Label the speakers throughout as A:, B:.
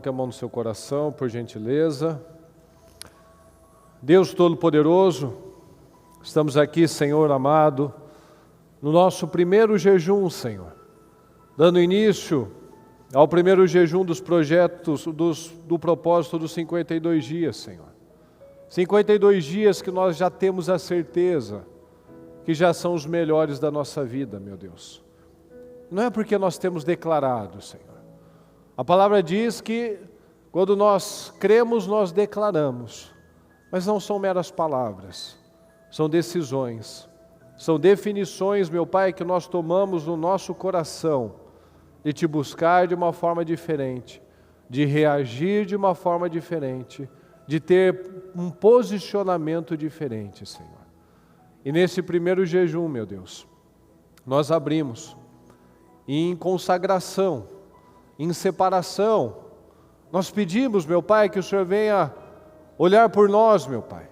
A: Coloque a mão no seu coração, por gentileza. Deus Todo-Poderoso, estamos aqui, Senhor amado, no nosso primeiro jejum, Senhor, dando início ao primeiro jejum dos projetos, do propósito dos 52 dias, Senhor. 52 dias que nós já temos a certeza que já são os melhores da nossa vida, meu Deus. Não é porque nós temos declarado, Senhor. A palavra diz que quando nós cremos, nós declaramos. Mas não são meras palavras, são decisões, são definições, meu Pai, que nós tomamos no nosso coração, de Te buscar de uma forma diferente, de reagir de uma forma diferente, de ter um posicionamento diferente, Senhor. E nesse primeiro jejum, meu Deus, nós abrimos em consagração, em separação. Nós pedimos, meu Pai, que o Senhor venha olhar por nós, meu Pai,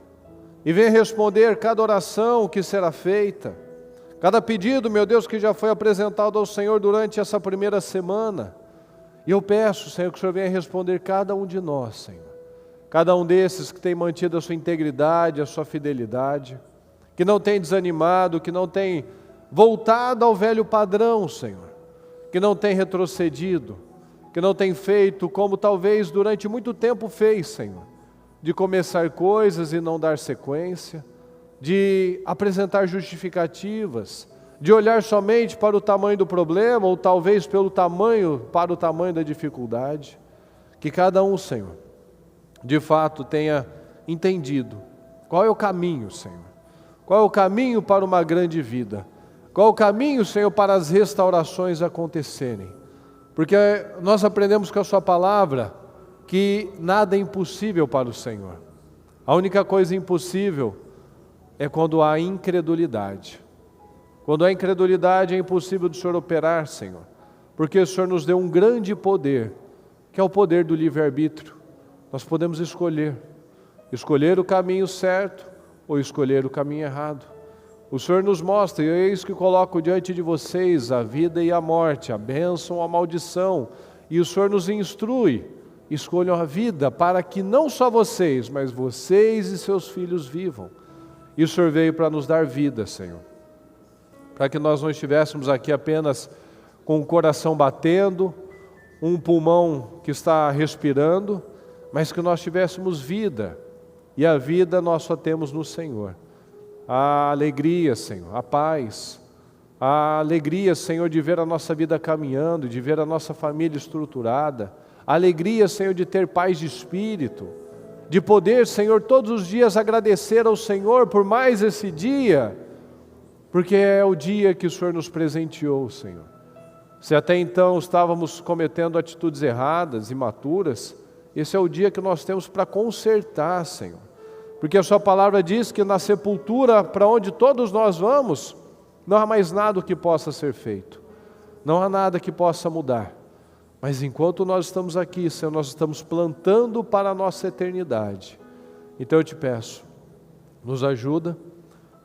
A: e venha responder cada oração que será feita, cada pedido, meu Deus, que já foi apresentado ao Senhor durante essa primeira semana. E eu peço, Senhor, que o Senhor venha responder cada um de nós, Senhor. Cada um desses que tem mantido a sua integridade, a sua fidelidade, que não tem desanimado, que não tem voltado ao velho padrão, Senhor, que não tem retrocedido, que não tem feito como talvez durante muito tempo fez, Senhor, de começar coisas e não dar sequência, de apresentar justificativas, de olhar somente para o tamanho do problema, ou talvez para o tamanho da dificuldade. Que cada um, Senhor, de fato tenha entendido qual é o caminho, Senhor, qual é o caminho para uma grande vida, qual é o caminho, Senhor, para as restaurações acontecerem, porque nós aprendemos com a Sua palavra que nada é impossível para o Senhor. A única coisa impossível é quando há incredulidade. Quando há incredulidade é impossível do Senhor operar, Senhor, porque o Senhor nos deu um grande poder, que é o poder do livre-arbítrio. Nós podemos escolher o caminho certo ou escolher o caminho errado. O Senhor nos mostra, e é isso que coloco diante de vocês, a vida e a morte, a bênção ou a maldição, e o Senhor nos instrui: escolham a vida para que não só vocês, mas vocês e seus filhos vivam. E o Senhor veio para nos dar vida, Senhor, para que nós não estivéssemos aqui apenas com o coração batendo, um pulmão que está respirando, mas que nós tivéssemos vida, e a vida nós só temos no Senhor. A alegria, Senhor, a paz, a alegria, Senhor, de ver a nossa vida caminhando, de ver a nossa família estruturada, a alegria, Senhor, de ter paz de espírito, de poder, Senhor, todos os dias agradecer ao Senhor por mais esse dia, porque é o dia que o Senhor nos presenteou, Senhor. Se até então estávamos cometendo atitudes erradas, imaturas, esse é o dia que nós temos para consertar, Senhor. Porque a Sua palavra diz que na sepultura, para onde todos nós vamos, não há mais nada que possa ser feito. Não há nada que possa mudar. Mas enquanto nós estamos aqui, Senhor, nós estamos plantando para a nossa eternidade. Então eu te peço, nos ajuda,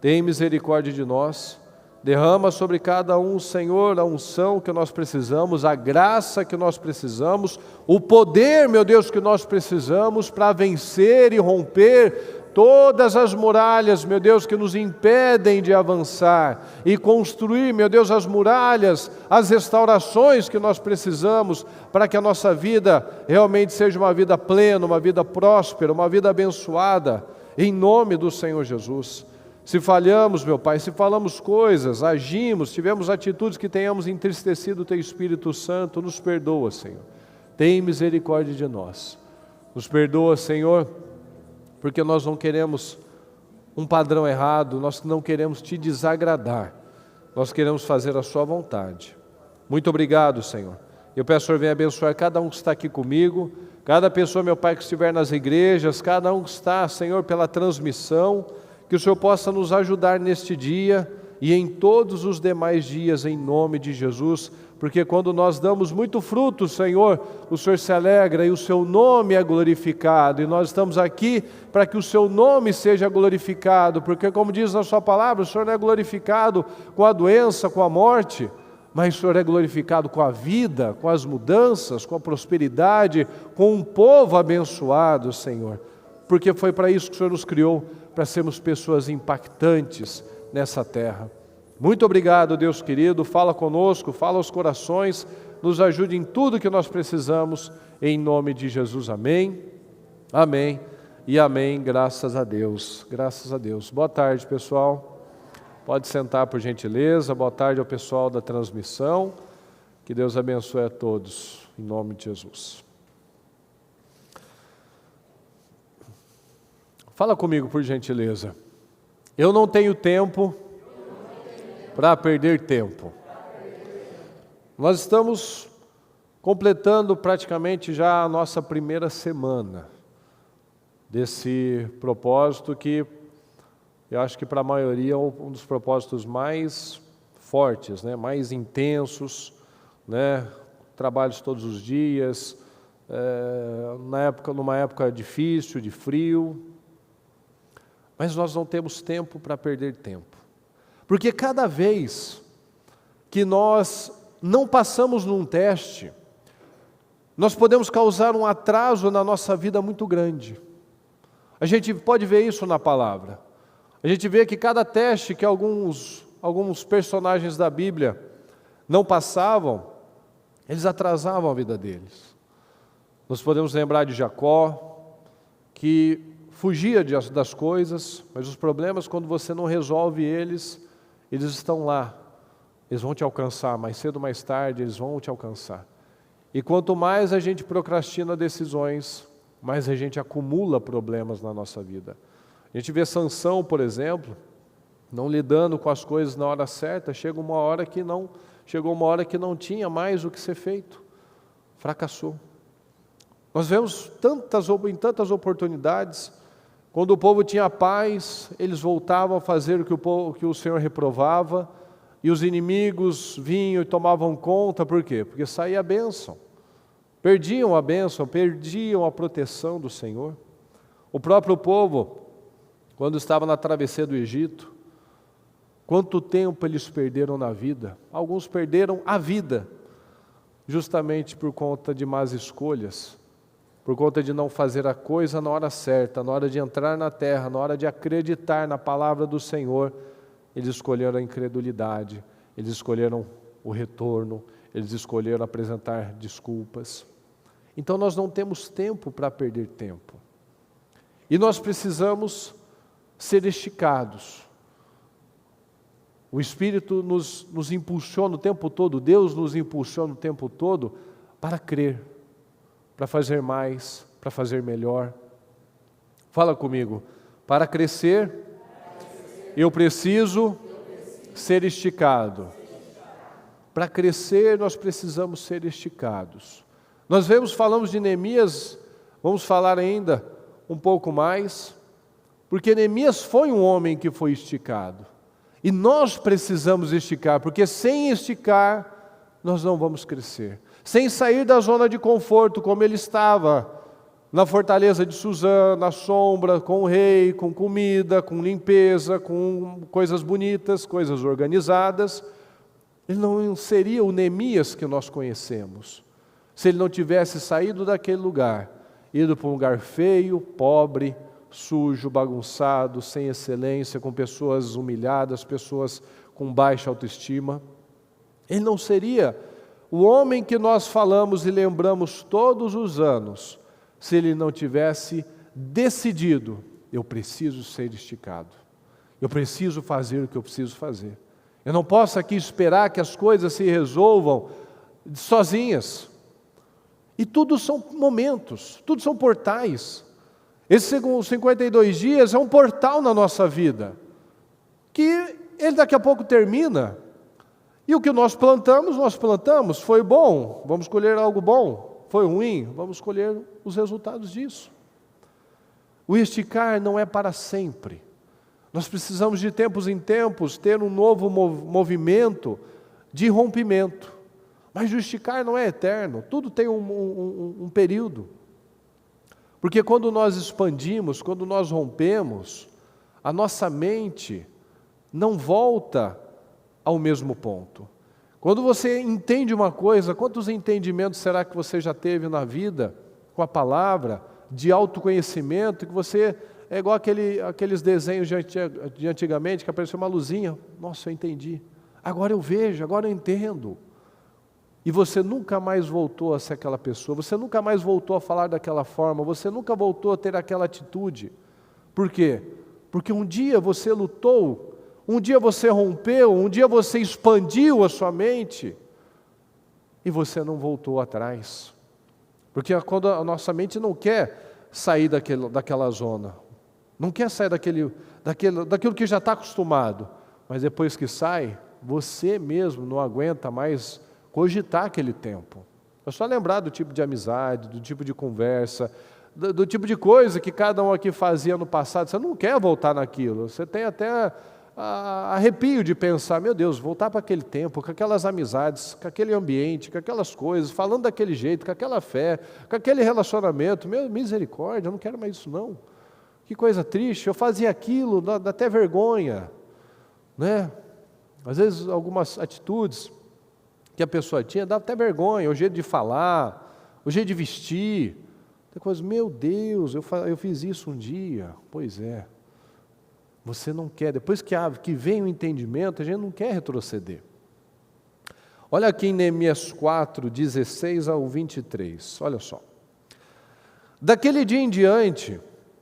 A: tem misericórdia de nós, derrama sobre cada um, Senhor, a unção que nós precisamos, a graça que nós precisamos, o poder, meu Deus, que nós precisamos para vencer e romper todas as muralhas, meu Deus, que nos impedem de avançar e construir, meu Deus, as muralhas, as restaurações que nós precisamos para que a nossa vida realmente seja uma vida plena, uma vida próspera, uma vida abençoada, em nome do Senhor Jesus. Se falhamos, meu Pai, se falamos coisas, agimos, tivemos atitudes que tenhamos entristecido o Teu Espírito Santo, nos perdoa, Senhor. Tem misericórdia de nós. Nos perdoa, Senhor, porque nós não queremos um padrão errado, nós não queremos Te desagradar, nós queremos fazer a Sua vontade. Muito obrigado, Senhor. Eu peço, Senhor, venha abençoar cada um que está aqui comigo, cada pessoa, meu Pai, que estiver nas igrejas, cada um que está, Senhor, pela transmissão, que o Senhor possa nos ajudar neste dia e em todos os demais dias, em nome de Jesus, porque quando nós damos muito fruto, Senhor, o Senhor se alegra e o Seu nome é glorificado, e nós estamos aqui para que o Seu nome seja glorificado, porque como diz na Sua palavra, o Senhor não é glorificado com a doença, com a morte, mas o Senhor é glorificado com a vida, com as mudanças, com a prosperidade, com um povo abençoado, Senhor. Porque foi para isso que o Senhor nos criou, para sermos pessoas impactantes nessa terra. Muito obrigado, Deus querido, fala conosco, fala aos corações, nos ajude em tudo que nós precisamos, em nome de Jesus, amém, amém e amém, graças a Deus, graças a Deus. Boa tarde, pessoal, pode sentar por gentileza, boa tarde ao pessoal da transmissão, que Deus abençoe a todos, em nome de Jesus. Fala comigo, por gentileza. Eu não tenho tempo para perder tempo. Nós estamos completando praticamente já a nossa primeira semana desse propósito que eu acho que para a maioria é um dos propósitos mais fortes, né? Mais intensos, né? Trabalhos todos os dias, numa época difícil, de frio, mas nós não temos tempo para perder tempo. Porque cada vez que nós não passamos num teste, nós podemos causar um atraso na nossa vida muito grande. A gente pode ver isso na palavra. A gente vê que cada teste que alguns personagens da Bíblia não passavam, eles atrasavam a vida deles. Nós podemos lembrar de Jacó, que fugia das coisas, mas os problemas, quando você não resolve eles estão lá, eles vão te alcançar, mais cedo ou mais tarde, eles vão te alcançar. E quanto mais a gente procrastina decisões, mais a gente acumula problemas na nossa vida. A gente vê Sansão, por exemplo, não lidando com as coisas na hora certa, chegou uma hora que não tinha mais o que ser feito, fracassou. Nós vemos em tantas oportunidades, quando o povo tinha paz, eles voltavam a fazer o que o Senhor reprovava, e os inimigos vinham e tomavam conta, por quê? Porque saía a bênção. Perdiam a bênção, perdiam a proteção do Senhor. O próprio povo, quando estava na travessia do Egito, quanto tempo eles perderam na vida? Alguns perderam a vida, justamente por conta de más escolhas, por conta de não fazer a coisa na hora certa, na hora de entrar na terra, na hora de acreditar na palavra do Senhor, eles escolheram a incredulidade, eles escolheram o retorno, eles escolheram apresentar desculpas. Então nós não temos tempo para perder tempo. E nós precisamos ser esticados. O Espírito nos impulsiona o tempo todo, Deus nos impulsiona o tempo todo para crer, para fazer mais, para fazer melhor. Fala comigo. Para crescer, eu preciso ser esticado. Para crescer, nós precisamos ser esticados. Falamos de Neemias, vamos falar ainda um pouco mais, porque Neemias foi um homem que foi esticado. E nós precisamos esticar, porque sem esticar, nós não vamos crescer. Sem sair da zona de conforto, como ele estava na fortaleza de Suzã, na sombra, com o rei, com comida, com limpeza, com coisas bonitas, coisas organizadas. Ele não seria o Neemias que nós conhecemos, se ele não tivesse saído daquele lugar, ido para um lugar feio, pobre, sujo, bagunçado, sem excelência, com pessoas humilhadas, pessoas com baixa autoestima. Ele não seria o homem que nós falamos e lembramos todos os anos, se ele não tivesse decidido, eu preciso ser esticado, eu preciso fazer o que eu preciso fazer. Eu não posso aqui esperar que as coisas se resolvam sozinhas. E tudo são momentos, tudo são portais. Esses 52 dias é um portal na nossa vida, que ele daqui a pouco termina. E o que nós plantamos, foi bom, vamos colher algo bom, foi ruim, vamos colher os resultados disso. O esticar não é para sempre. Nós precisamos de tempos em tempos ter um novo movimento de rompimento. Mas o esticar não é eterno, tudo tem um período. Porque quando nós expandimos, quando nós rompemos, a nossa mente não volta ao mesmo ponto. Quando você entende uma coisa, quantos entendimentos será que você já teve na vida com a palavra, de autoconhecimento, que você é igual aqueles desenhos de antigamente, que apareceu uma luzinha, nossa, eu entendi, agora eu vejo, agora eu entendo. E você nunca mais voltou a ser aquela pessoa, você nunca mais voltou a falar daquela forma, você nunca voltou a ter aquela atitude. Por quê? Porque um dia você lutou, um dia você rompeu, um dia você expandiu a sua mente e você não voltou atrás. Porque quando a nossa mente não quer sair daquela zona, não quer sair daquilo que já está acostumado, mas depois que sai, você mesmo não aguenta mais cogitar aquele tempo. É só lembrar do tipo de amizade, do tipo de conversa, do tipo de coisa que cada um aqui fazia no passado. Você não quer voltar naquilo, você tem até arrepio de pensar, meu Deus, voltar para aquele tempo, com aquelas amizades, com aquele ambiente, com aquelas coisas, falando daquele jeito, com aquela fé, com aquele relacionamento. Meu, misericórdia, eu não quero mais isso não. Que coisa triste, eu fazia aquilo, dá até vergonha, né? Às vezes algumas atitudes que a pessoa tinha, dá até vergonha, o jeito de falar, o jeito de vestir, tem coisa, meu Deus, eu fiz isso um dia. Pois é, você não quer, depois que vem o entendimento, a gente não quer retroceder. Olha aqui em Neemias 4, 16 ao 23, olha só. Daquele dia em diante,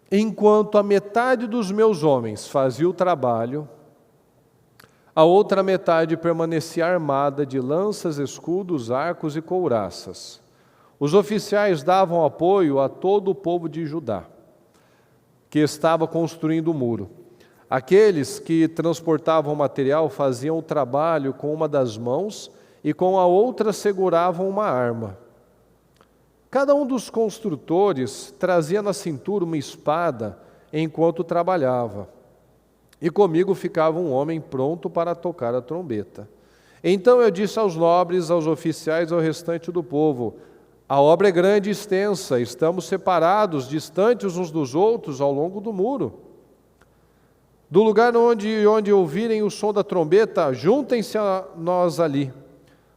A: enquanto a metade dos meus homens fazia o trabalho, a outra metade permanecia armada de lanças, escudos, arcos e couraças. Os oficiais davam apoio a todo o povo de Judá, que estava construindo o muro. Aqueles que transportavam o material faziam o trabalho com uma das mãos e com a outra seguravam uma arma. Cada um dos construtores trazia na cintura uma espada enquanto trabalhava. E comigo ficava um homem pronto para tocar a trombeta. Então eu disse aos nobres, aos oficiais e ao restante do povo: a obra é grande e extensa, estamos separados, distantes uns dos outros ao longo do muro. Do lugar onde ouvirem o som da trombeta, juntem-se a nós ali.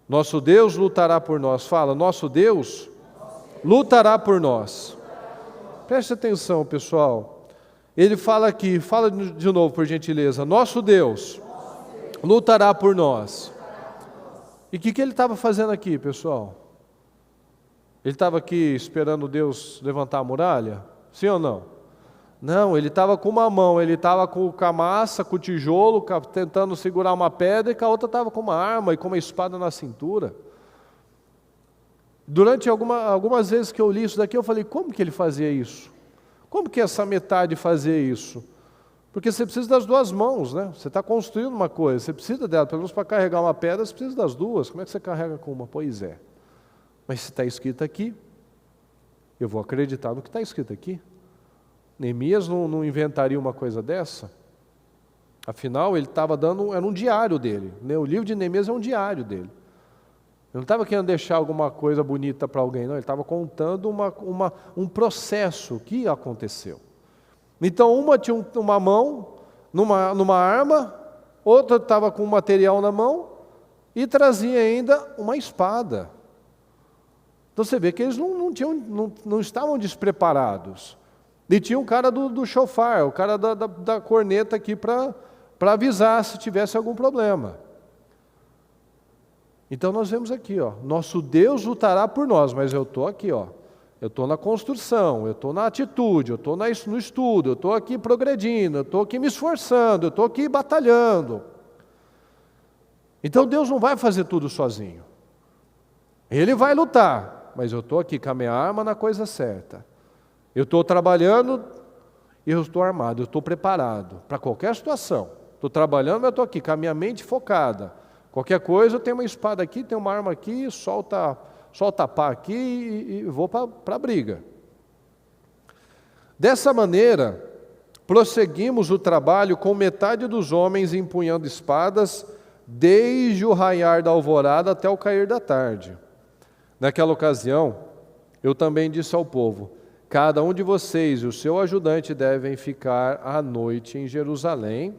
A: Nosso Deus lutará por nós. Fala, nosso Deus lutará por nós. Preste atenção, pessoal. Ele fala aqui, fala de novo, por gentileza. Nosso Deus lutará por nós. E o que ele estava fazendo aqui, pessoal? Ele estava aqui esperando Deus levantar a muralha? Sim ou não? Não, ele estava com uma mão, ele estava com a massa, com o tijolo, tentando segurar uma pedra, e com a outra estava com uma arma e com uma espada na cintura. Durante algumas vezes que eu li isso daqui, eu falei, como que ele fazia isso? Como que essa metade fazia isso? Porque você precisa das duas mãos, né? Você está construindo uma coisa, você precisa dela, pelo menos para carregar uma pedra, você precisa das duas. Como é que você carrega com uma? Pois é. Mas se está escrito aqui, eu vou acreditar no que está escrito aqui. Neemias não inventaria uma coisa dessa? Afinal, ele estava dando, era um diário dele. O livro de Neemias é um diário dele. Ele não estava querendo deixar alguma coisa bonita para alguém, não. Ele estava contando um processo que aconteceu. Então, uma tinha uma mão numa arma, outra estava com um material na mão e trazia ainda uma espada. Então você vê que eles não estavam despreparados. E tinha um cara do chofar, o cara da corneta aqui para avisar se tivesse algum problema. Então nós vemos aqui, ó, nosso Deus lutará por nós, mas eu estou aqui, ó, eu estou na construção, eu estou na atitude, eu estou no estudo, eu estou aqui progredindo, eu estou aqui me esforçando, eu estou aqui batalhando. Então Deus não vai fazer tudo sozinho. Ele vai lutar, mas eu estou aqui com a minha arma na coisa certa. Eu estou trabalhando e eu estou armado, eu estou preparado para qualquer situação. Estou trabalhando, mas eu estou aqui com a minha mente focada. Qualquer coisa, eu tenho uma espada aqui, tenho uma arma aqui, solta a pá aqui e vou para a briga. Dessa maneira, prosseguimos o trabalho com metade dos homens empunhando espadas, desde o raiar da alvorada até o cair da tarde. Naquela ocasião, eu também disse ao povo: cada um de vocês e o seu ajudante devem ficar à noite em Jerusalém,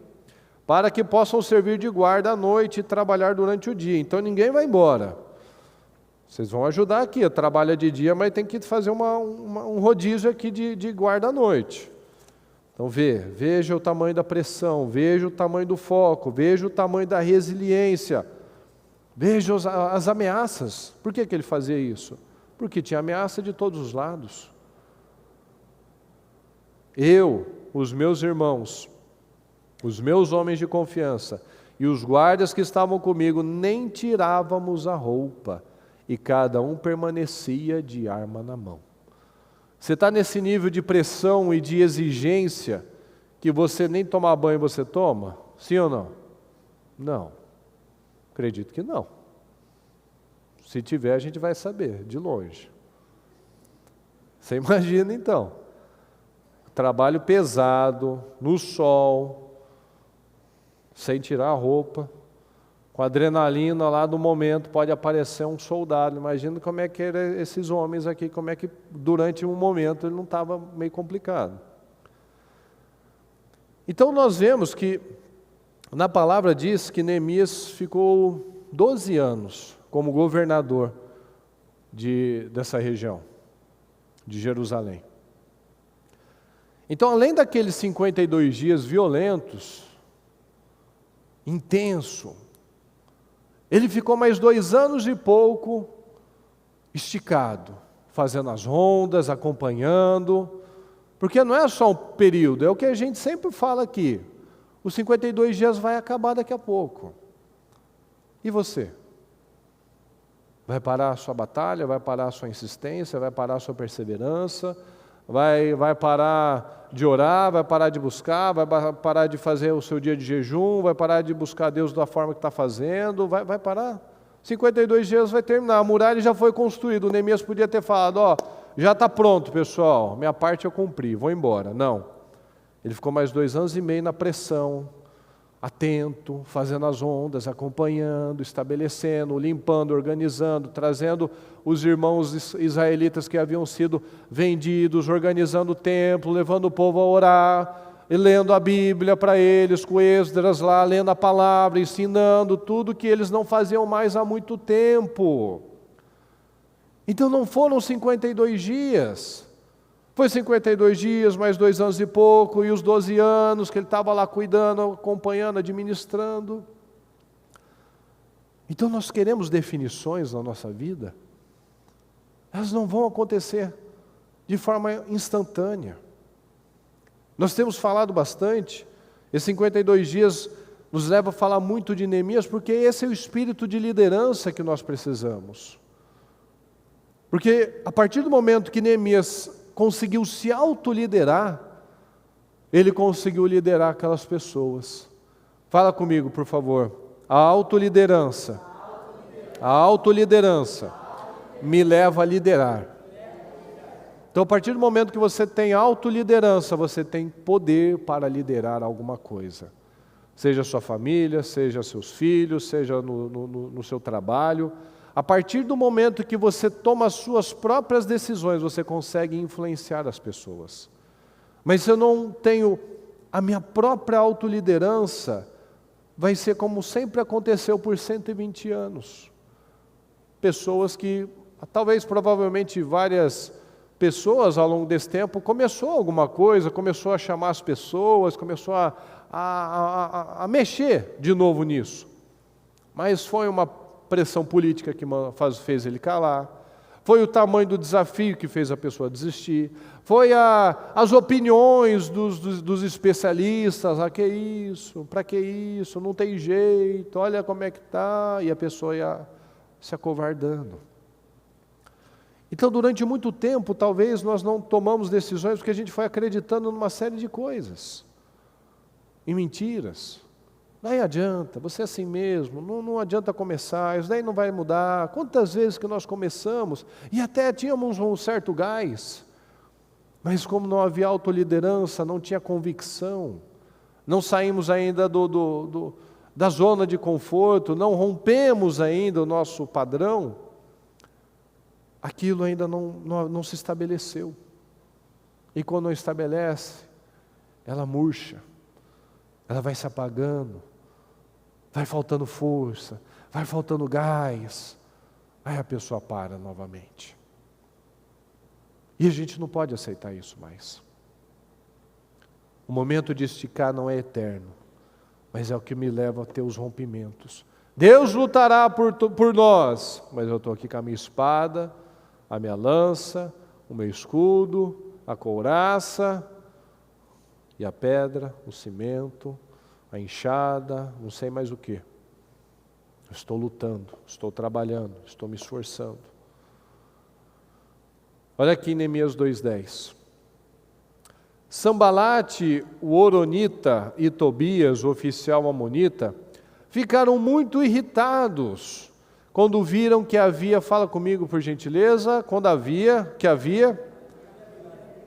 A: para que possam servir de guarda à noite e trabalhar durante o dia. Então ninguém vai embora. Vocês vão ajudar aqui, trabalha de dia, mas tem que fazer um rodízio aqui de guarda à noite. Então veja o tamanho da pressão, veja o tamanho do foco, veja o tamanho da resiliência, veja as ameaças. Por que ele fazia isso? Porque tinha ameaça de todos os lados. Eu, os meus irmãos, os meus homens de confiança e os guardas que estavam comigo, nem tirávamos a roupa, e cada um permanecia de arma na mão. Você está nesse nível de pressão e de exigência que você nem tomar banho você toma? Sim ou não? Não. Acredito que não. Se tiver, a gente vai saber, de longe. Você imagina então, trabalho pesado, no sol, sem tirar a roupa, com a adrenalina lá do momento, pode aparecer um soldado. Imagina como é que eram esses homens aqui, como é que durante um momento ele não estava meio complicado. Então nós vemos que na palavra diz que Neemias ficou 12 anos como governador dessa região, de Jerusalém. Então, além daqueles 52 dias violentos, intenso, ele ficou mais 2 anos e pouco esticado, fazendo as rondas, acompanhando, porque não é só um período, é o que a gente sempre fala aqui, os 52 dias vai acabar daqui a pouco. E você? Vai parar a sua batalha, vai parar a sua insistência, vai parar a sua perseverança, vai parar de orar, vai parar de buscar, vai parar de fazer o seu dia de jejum, vai parar de buscar Deus da forma que está fazendo, vai parar. 52 dias vai terminar, a muralha já foi construída. O Neemias podia ter falado, já está pronto, pessoal, minha parte eu cumpri, vou embora. Não, ele ficou mais 2 anos e meio na pressão, atento, fazendo as ondas, acompanhando, estabelecendo, limpando, organizando, trazendo os irmãos israelitas que haviam sido vendidos, organizando o templo, levando o povo a orar, e lendo a Bíblia para eles, com Esdras lá, lendo a palavra, ensinando tudo que eles não faziam mais há muito tempo. Então não foram 52 dias, foi 52 dias, mais 2 anos e pouco, e os 12 anos que ele estava lá cuidando, acompanhando, administrando. Então nós queremos definições na nossa vida, elas não vão acontecer de forma instantânea. Nós temos falado bastante, esses 52 dias nos leva a falar muito de Neemias, porque esse é o espírito de liderança que nós precisamos. Porque a partir do momento que Neemias conseguiu se autoliderar, ele conseguiu liderar aquelas pessoas. Fala comigo, por favor. A autoliderança me leva a liderar. Então, a partir do momento que você tem autoliderança, você tem poder para liderar alguma coisa. Seja a sua família, seja seus filhos, seja no seu trabalho. A partir do momento que você toma as suas próprias decisões, você consegue influenciar as pessoas. Mas se eu não tenho a minha própria autoliderança, vai ser como sempre aconteceu por 120 anos. Pessoas que, talvez, provavelmente várias pessoas ao longo desse tempo, começou alguma coisa, começou a chamar as pessoas, começou a mexer de novo nisso. Mas foi uma pressão política que fez ele calar, foi o tamanho do desafio que fez a pessoa desistir, foi as opiniões dos especialistas, que isso, para que isso, não tem jeito, olha como é que está, e a pessoa ia se acovardando. Então, durante muito tempo, talvez nós não tomamos decisões porque a gente foi acreditando numa série de coisas, em mentiras. Daí adianta, você é assim mesmo, não adianta começar, isso daí não vai mudar. Quantas vezes que nós começamos, e até tínhamos um certo gás, mas como não havia autoliderança, não tinha convicção, não saímos ainda da zona de conforto, não rompemos ainda o nosso padrão, aquilo ainda não se estabeleceu. E quando não estabelece, ela murcha. ela vai se apagando, vai faltando força, vai faltando gás, aí a pessoa para novamente. E a gente não pode aceitar isso mais. O momento de esticar não é eterno, mas é o que me leva a ter os rompimentos. Deus lutará por nós, mas eu estou aqui com a minha espada, a minha lança, o meu escudo, a couraça e a pedra, o cimento, a enxada, não sei mais o que. Estou lutando, estou trabalhando, estou me esforçando. Olha aqui em Neemias 2:10. Sambalate, o horonita, e Tobias, o oficial amonita, ficaram muito irritados quando viram que havia, fala comigo por gentileza, que havia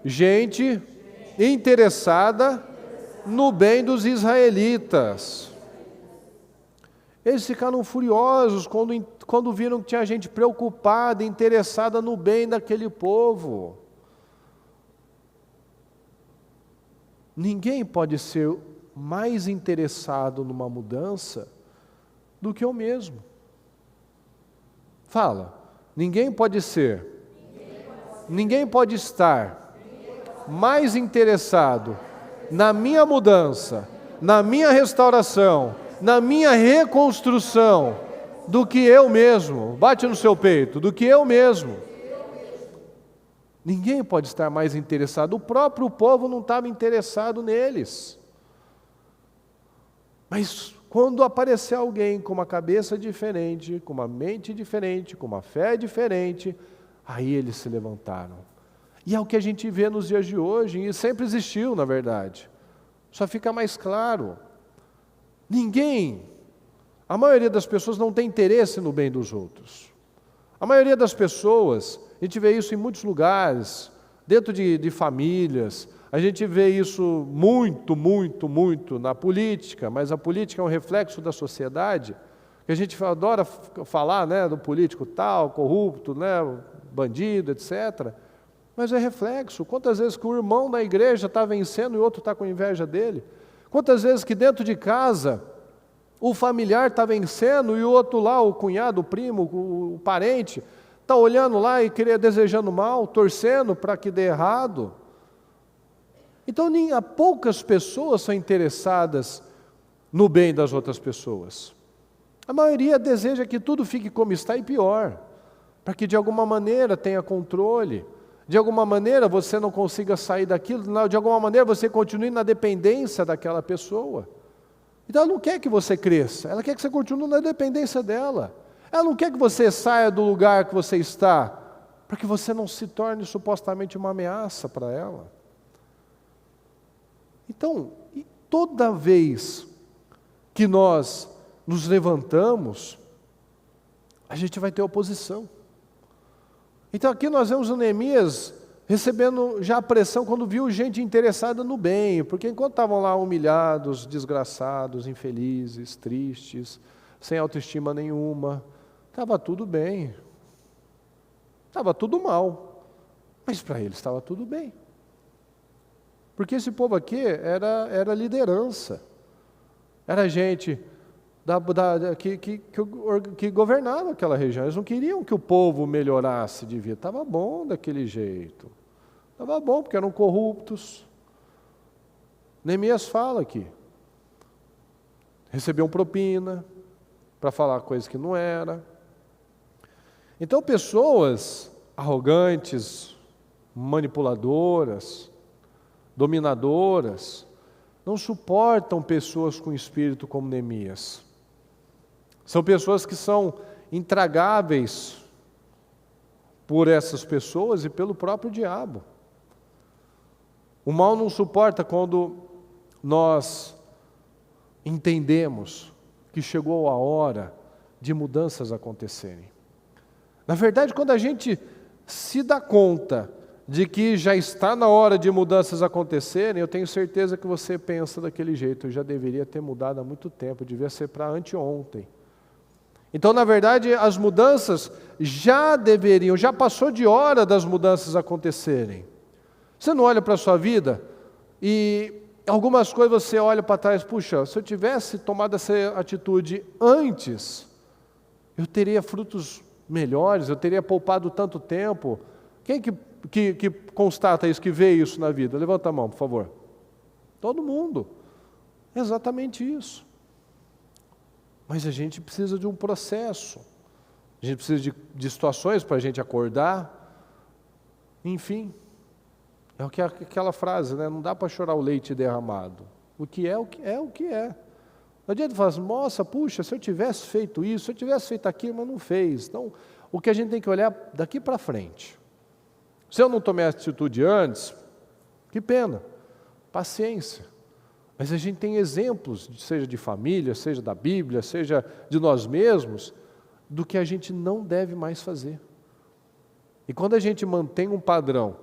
A: gente interessada no bem dos israelitas. Eles ficaram furiosos quando viram que tinha gente preocupada, interessada no bem daquele povo. Ninguém pode ser mais interessado numa mudança do que eu mesmo. Fala, ninguém pode estar mais interessado na minha mudança, na minha restauração, na minha reconstrução, do que eu mesmo. Bate no seu peito, do que eu mesmo. Ninguém pode estar mais interessado. O próprio povo não estava interessado neles. Mas quando aparecer alguém com uma cabeça diferente, com uma mente diferente, com uma fé diferente, aí eles se levantaram. E é o que a gente vê nos dias de hoje, e sempre existiu, na verdade. Só fica mais claro. A maioria das pessoas não tem interesse no bem dos outros. A maioria das pessoas, a gente vê isso em muitos lugares, dentro de famílias, a gente vê isso muito na política, mas a política é um reflexo da sociedade, que a gente adora falar, né, do político tal, corrupto, né, bandido, etc. Mas é reflexo. Quantas vezes que o irmão da igreja está vencendo e o outro está com inveja dele? Quantas vezes que dentro de casa o familiar está vencendo e o outro lá, o cunhado, o primo, o parente, está olhando lá e desejando mal, torcendo para que dê errado? Então, poucas pessoas são interessadas no bem das outras pessoas. A maioria deseja que tudo fique como está e pior, para que de alguma maneira tenha controle, de alguma maneira você não consiga sair daquilo, de alguma maneira você continue na dependência daquela pessoa. Então ela não quer que você cresça, ela quer que você continue na dependência dela. Ela não quer que você saia do lugar que você está, para que você não se torne supostamente uma ameaça para ela. Então, toda vez que nós nos levantamos, a gente vai ter oposição. Então aqui nós vemos o Neemias recebendo já a pressão quando viu gente interessada no bem, porque enquanto estavam lá humilhados, desgraçados, infelizes, tristes, sem autoestima nenhuma, estava tudo bem, estava tudo mal, mas para eles estava tudo bem, porque esse povo aqui era liderança, era gente que governava aquela região. Eles não queriam que o povo melhorasse de vida. Estava bom daquele jeito. Estava bom, porque eram corruptos. Neemias fala aqui. Recebiam propina para falar coisas que não era. Então, pessoas arrogantes, manipuladoras, dominadoras, não suportam pessoas com espírito como Neemias. São pessoas que são intragáveis por essas pessoas e pelo próprio diabo. O mal não suporta quando nós entendemos que chegou a hora de mudanças acontecerem. Na verdade, quando a gente se dá conta de que já está na hora de mudanças acontecerem, eu tenho certeza que você pensa daquele jeito: eu já deveria ter mudado há muito tempo, devia ser para anteontem. Então, na verdade, as mudanças já passou de hora das mudanças acontecerem. Você não olha para a sua vida e algumas coisas você olha para trás, puxa, se eu tivesse tomado essa atitude antes, eu teria frutos melhores, eu teria poupado tanto tempo. Quem que constata isso, que vê isso na vida? Levanta a mão, por favor. Todo mundo. Exatamente isso. Mas a gente precisa de um processo. A gente precisa de situações para a gente acordar. Enfim. É o que aquela frase, né? Não dá para chorar o leite derramado. O que é, o que é, o que é. Não adianta falar assim, nossa, puxa, se eu tivesse feito isso, se eu tivesse feito aquilo, mas não fez. Então, o que a gente tem que olhar daqui para frente. Se eu não tomei a atitude antes, que pena, paciência. Mas a gente tem exemplos, seja de família, seja da Bíblia, seja de nós mesmos, do que a gente não deve mais fazer. E quando a gente mantém um padrão,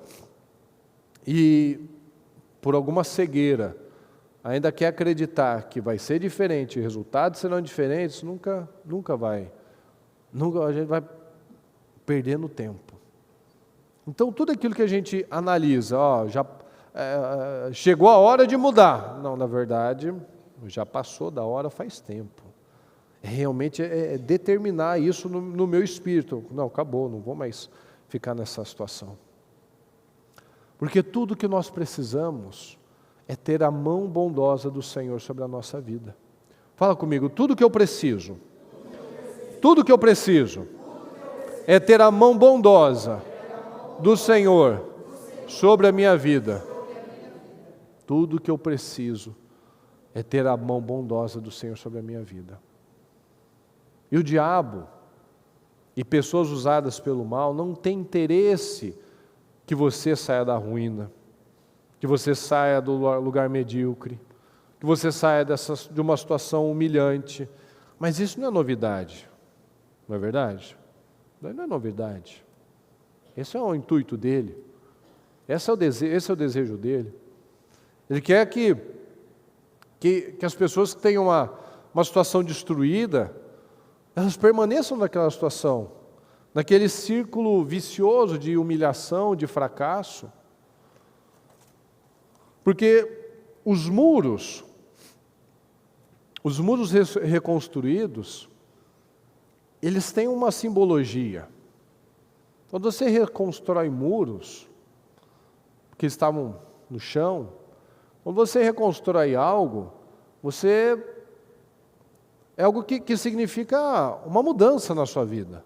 A: e por alguma cegueira, ainda quer acreditar que vai ser diferente, resultados serão diferentes, nunca vai. A gente vai perdendo tempo. Então, tudo aquilo que a gente analisa, chegou a hora de mudar. Não, na verdade, já passou da hora faz tempo. Realmente é determinar isso no meu espírito. Não, acabou, não vou mais ficar nessa situação. Porque tudo que nós precisamos é ter a mão bondosa do Senhor sobre a nossa vida. Fala comigo, tudo que eu preciso é ter a mão bondosa do Senhor sobre a minha vida. Tudo que eu preciso é ter a mão bondosa do Senhor sobre a minha vida. E o diabo e pessoas usadas pelo mal não têm interesse que você saia da ruína, que você saia do lugar medíocre, que você saia de uma situação humilhante. Mas isso não é novidade, não é verdade? Não é novidade. Esse é o intuito dele, esse é o desejo dele. Ele quer que as pessoas que tenham uma situação destruída, elas permaneçam naquela situação, naquele círculo vicioso de humilhação, de fracasso. Porque os muros reconstruídos, eles têm uma simbologia. Quando você reconstrói muros que estavam no chão, quando você reconstrói algo, é algo que significa uma mudança na sua vida.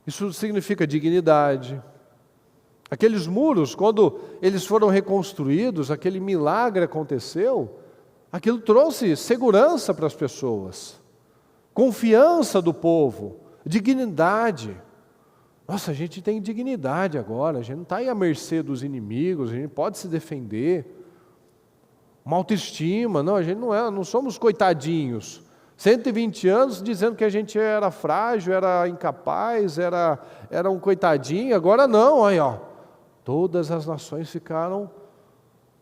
A: Isso significa dignidade. Aqueles muros, quando eles foram reconstruídos, aquele milagre aconteceu, aquilo trouxe segurança para as pessoas, confiança do povo, dignidade. Nossa, a gente tem dignidade agora, a gente não está aí à mercê dos inimigos, a gente pode se defender. Uma autoestima, não, a gente não somos coitadinhos. 120 anos dizendo que a gente era frágil, era incapaz, era um coitadinho, agora não, aí ó. Todas as nações ficaram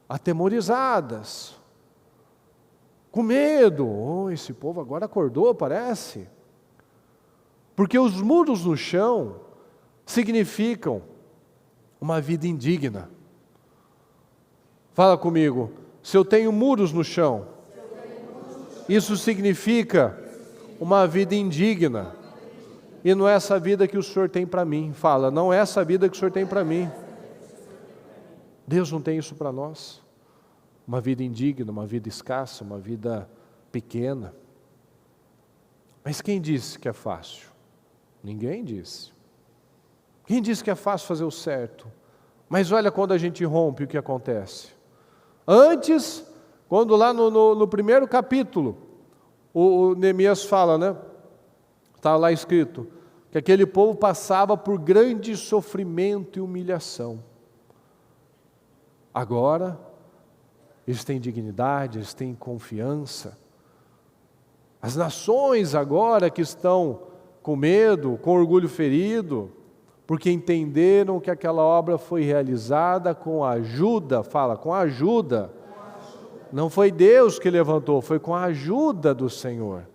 A: atemorizadas, com medo. Oh, esse povo agora acordou, parece. Porque os muros no chão significam uma vida indigna. Fala comigo, se eu tenho muros no chão, isso significa uma vida indigna. E não é essa vida que o Senhor tem para mim. Fala, não é essa vida que o Senhor tem para mim. Deus não tem isso para nós. Uma vida indigna, uma vida escassa, uma vida pequena. Mas quem disse que é fácil? Ninguém disse. Quem disse que é fácil fazer o certo? Mas olha quando a gente rompe, o que acontece. Antes, quando lá no primeiro capítulo, o Neemias fala, né? Está lá escrito, que aquele povo passava por grande sofrimento e humilhação. Agora, eles têm dignidade, eles têm confiança. As nações agora que estão com medo, com orgulho ferido, porque entenderam que aquela obra foi realizada com a ajuda, fala, com a ajuda. Não foi Deus que levantou, foi com a ajuda do Senhor.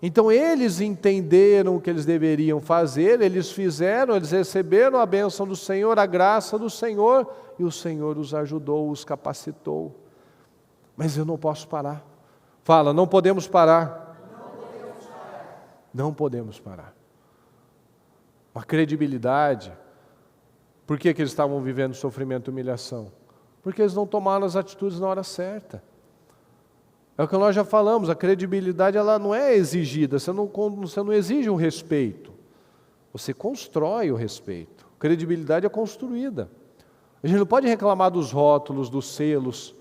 A: Então eles entenderam o que eles deveriam fazer, eles fizeram, eles receberam a bênção do Senhor, a graça do Senhor, e o Senhor os ajudou, os capacitou. Mas eu não posso parar. Fala, não podemos parar. Não podemos parar. A credibilidade. Por que eles estavam vivendo sofrimento e humilhação? Porque eles não tomaram as atitudes na hora certa. É o que nós já falamos, a credibilidade ela não é exigida, você não exige um respeito, você constrói o respeito. Credibilidade é construída. A gente não pode reclamar dos rótulos, dos selos,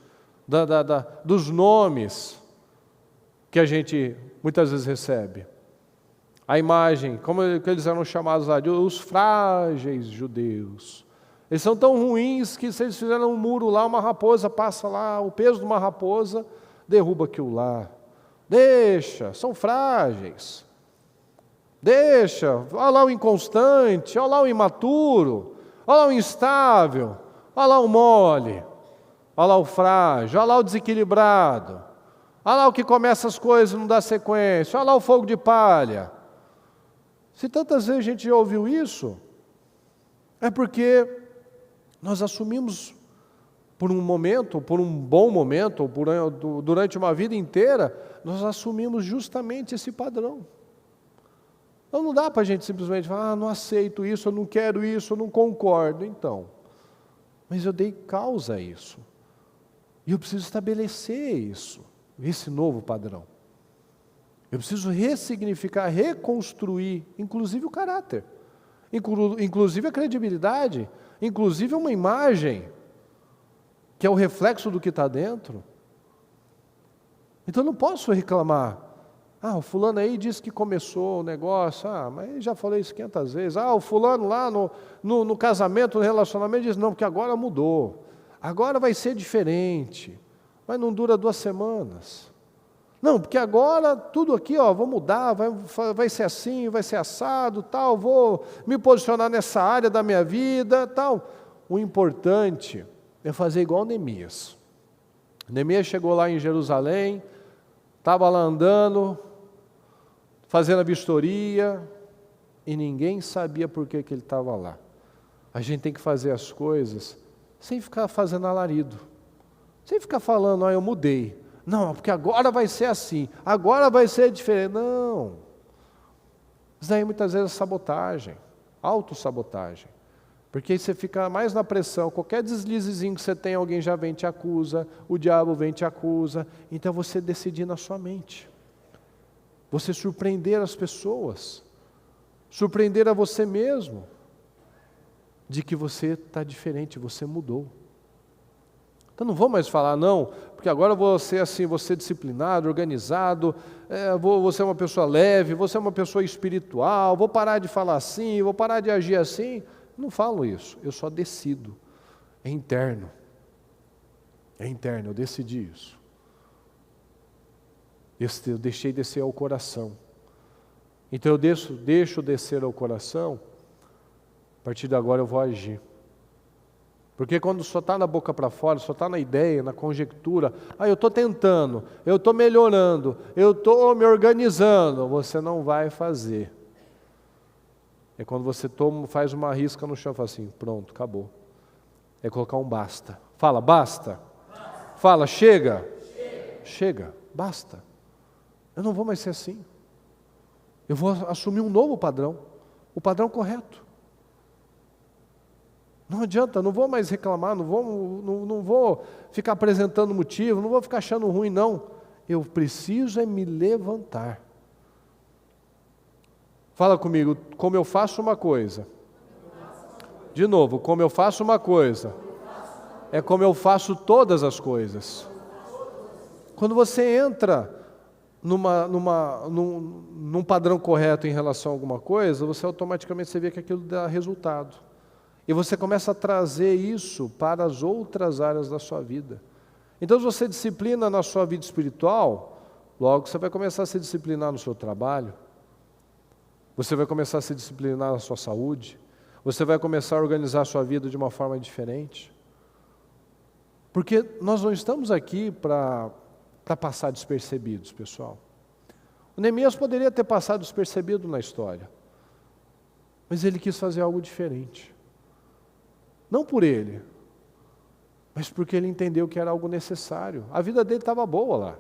A: dos nomes que a gente muitas vezes recebe. A imagem, como eles eram chamados lá, de os frágeis judeus. Eles são tão ruins que se eles fizeram um muro lá, uma raposa passa lá, o peso de uma raposa derruba aquilo lá. Deixa, são frágeis. Deixa, olha lá o inconstante, olha lá o imaturo, olha lá o instável, olha lá o mole, olha lá o frágil, olha lá o desequilibrado, olha lá o que começa as coisas e não dá sequência, olha lá o fogo de palha. Se tantas vezes a gente já ouviu isso, é porque nós assumimos por um momento, por um bom momento, ou durante uma vida inteira, nós assumimos justamente esse padrão. Então não dá para a gente simplesmente falar, não aceito isso, eu não quero isso, eu não concordo. Então, mas eu dei causa a isso. E eu preciso estabelecer isso, esse novo padrão. Eu preciso ressignificar, reconstruir, inclusive o caráter, inclusive a credibilidade, inclusive uma imagem, que é o reflexo do que está dentro. Então eu não posso reclamar. O fulano aí disse que começou o negócio, mas já falei isso 500 vezes. O fulano lá no casamento, no relacionamento, diz, não, porque agora mudou. Agora vai ser diferente. Mas não dura 2 semanas. Não, porque agora tudo aqui, vou mudar, vai ser assim, vai ser assado, tal, vou me posicionar nessa área da minha vida, tal. O importante é fazer igual Neemias. Neemias chegou lá em Jerusalém, estava lá andando, fazendo a vistoria, e ninguém sabia por que ele estava lá. A gente tem que fazer as coisas sem ficar fazendo alarido, sem ficar falando, eu mudei. Não, porque agora vai ser assim, agora vai ser diferente. Não. Isso daí muitas vezes é sabotagem, autossabotagem. Porque aí você fica mais na pressão, qualquer deslizezinho que você tem, alguém já vem e te acusa, o diabo vem e te acusa. Então você decidir na sua mente. Você surpreender as pessoas, surpreender a você mesmo, de que você está diferente, você mudou. Então não vou mais falar, não, porque agora eu vou ser assim, vou ser disciplinado, organizado, vou ser uma pessoa leve, vou ser uma pessoa espiritual, vou parar de falar assim, vou parar de agir assim. Não falo isso, eu só decido. É interno. É interno, eu decidi isso. Eu deixei descer ao coração. Então eu deixo descer ao coração, a partir de agora eu vou agir. Porque quando só está na boca para fora, só está na ideia, na conjectura, eu estou tentando, eu estou melhorando, eu estou me organizando, você não vai fazer. É quando você faz uma risca no chão e fala assim, pronto, acabou. É colocar um basta. Fala, basta. Fala, chega. Chega, basta. Eu não vou mais ser assim. Eu vou assumir um novo padrão, o padrão correto. Não adianta, não vou mais reclamar, não vou ficar apresentando motivo, não vou ficar achando ruim, não. Eu preciso me levantar. Fala comigo, como eu faço uma coisa. De novo, como eu faço uma coisa, é como eu faço todas as coisas. Quando você entra num padrão correto em relação a alguma coisa, você automaticamente vê que aquilo dá resultado. E você começa a trazer isso para as outras áreas da sua vida. Então, se você disciplina na sua vida espiritual, logo você vai começar a se disciplinar no seu trabalho, você vai começar a se disciplinar na sua saúde, você vai começar a organizar a sua vida de uma forma diferente. Porque nós não estamos aqui para passar despercebidos, pessoal. O Neemias poderia ter passado despercebido na história, mas ele quis fazer algo diferente. Não por ele, mas porque ele entendeu que era algo necessário. A vida dele estava boa lá,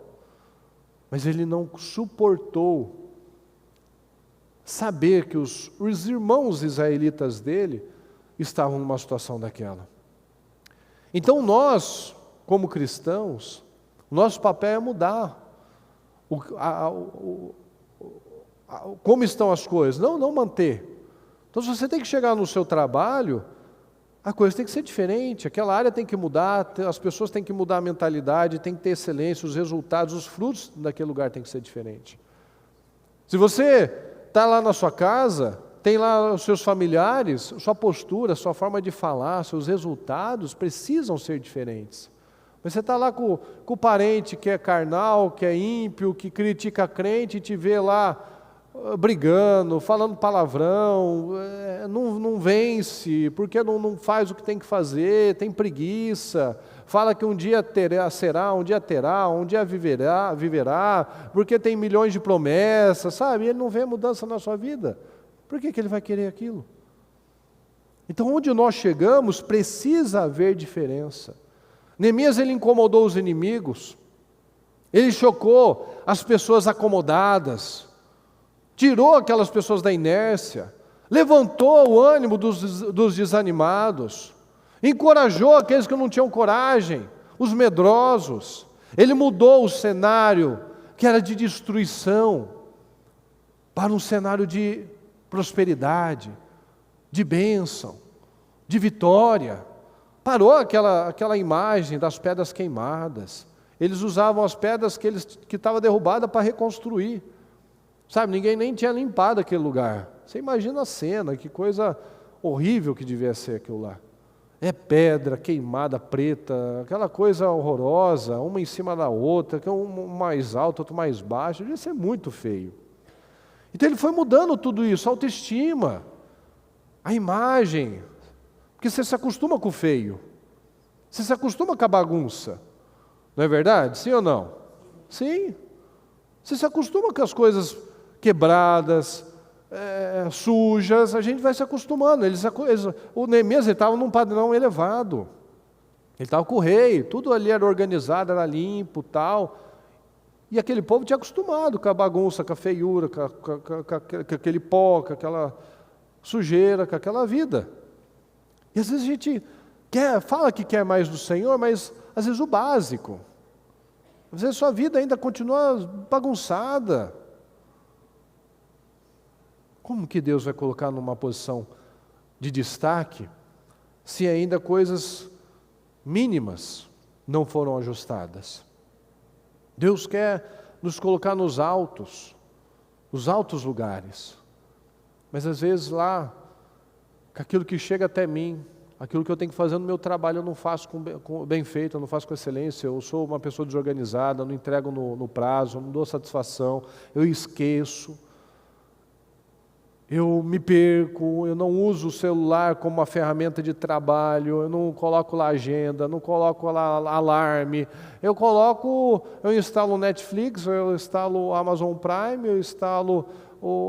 A: mas ele não suportou saber que os irmãos israelitas dele estavam numa situação daquela. Então nós, como cristãos, nosso papel é mudar como estão as coisas, não manter. Então se você tem que chegar no seu trabalho, a coisa tem que ser diferente, aquela área tem que mudar, as pessoas têm que mudar a mentalidade, tem que ter excelência, os resultados, os frutos daquele lugar tem que ser diferente. Se você está lá na sua casa, tem lá os seus familiares, sua postura, sua forma de falar, seus resultados precisam ser diferentes. Mas você está lá com o parente que é carnal, que é ímpio, que critica a crente e te vê lá brigando, falando palavrão, não vence, porque não faz o que tem que fazer, tem preguiça, fala que um dia será, um dia viverá, porque tem milhões de promessas, sabe? Ele não vê mudança na sua vida. Por que ele vai querer aquilo? Então, onde nós chegamos, precisa haver diferença. Neemias, ele incomodou os inimigos, ele chocou as pessoas acomodadas, tirou aquelas pessoas da inércia, levantou o ânimo dos desanimados, encorajou aqueles que não tinham coragem, os medrosos. Ele mudou o cenário que era de destruição para um cenário de prosperidade, de bênção, de vitória. Parou aquela imagem das pedras queimadas. Eles usavam as pedras que estavam derrubadas para reconstruir. Sabe, ninguém nem tinha limpado aquele lugar. Você imagina a cena, que coisa horrível que devia ser aquilo lá. É pedra queimada, preta, aquela coisa horrorosa, uma em cima da outra, que um mais alto, outro mais baixo, devia ser muito feio. Então ele foi mudando tudo isso, a autoestima, a imagem, porque você se acostuma com o feio, você se acostuma com a bagunça, não é verdade? Sim ou não? Sim. Você se acostuma com as coisas quebradas, sujas, a gente vai se acostumando. O Neemias estava num padrão elevado, ele estava com o rei, tudo ali era organizado, era limpo, tal, e aquele povo tinha acostumado com a bagunça, com a feiura, com aquele pó, com aquela sujeira, com aquela vida. E às vezes a gente fala que quer mais do Senhor, mas às vezes o básico. Às vezes a sua vida ainda continua bagunçada. Como que Deus vai colocar numa posição de destaque se ainda coisas mínimas não foram ajustadas? Deus quer nos colocar nos altos lugares. Mas às vezes lá, com aquilo que chega até mim, aquilo que eu tenho que fazer no meu trabalho, eu não faço com bem feito, eu não faço com excelência, eu sou uma pessoa desorganizada, eu não entrego no prazo, eu não dou satisfação, eu esqueço, eu me perco, eu não uso o celular como uma ferramenta de trabalho, eu não coloco lá agenda, não coloco lá alarme, eu instalo o Netflix, eu instalo o Amazon Prime, eu instalo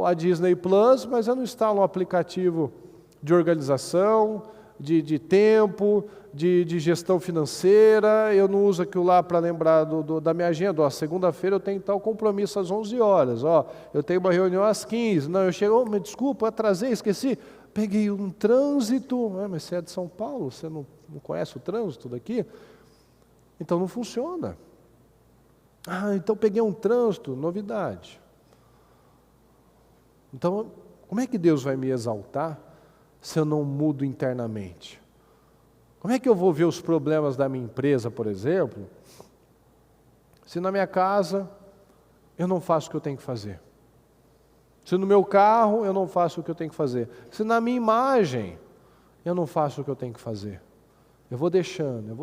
A: a Disney Plus, mas eu não instalo um aplicativo de organização, de tempo, de gestão financeira, eu não uso aquilo lá para lembrar da minha agenda. Segunda-feira eu tenho tal compromisso às 11 horas, eu tenho uma reunião às 15, não, eu chego, me desculpa, atrasei, esqueci, peguei um trânsito, mas você é de São Paulo, você não conhece o trânsito daqui? Então não funciona. Então peguei um trânsito, novidade. Então, como é que Deus vai me exaltar se eu não mudo internamente? Como é que eu vou ver os problemas da minha empresa, por exemplo, se na minha casa eu não faço o que eu tenho que fazer? Se no meu carro eu não faço o que eu tenho que fazer? Se na minha imagem eu não faço o que eu tenho que fazer? Eu vou deixando,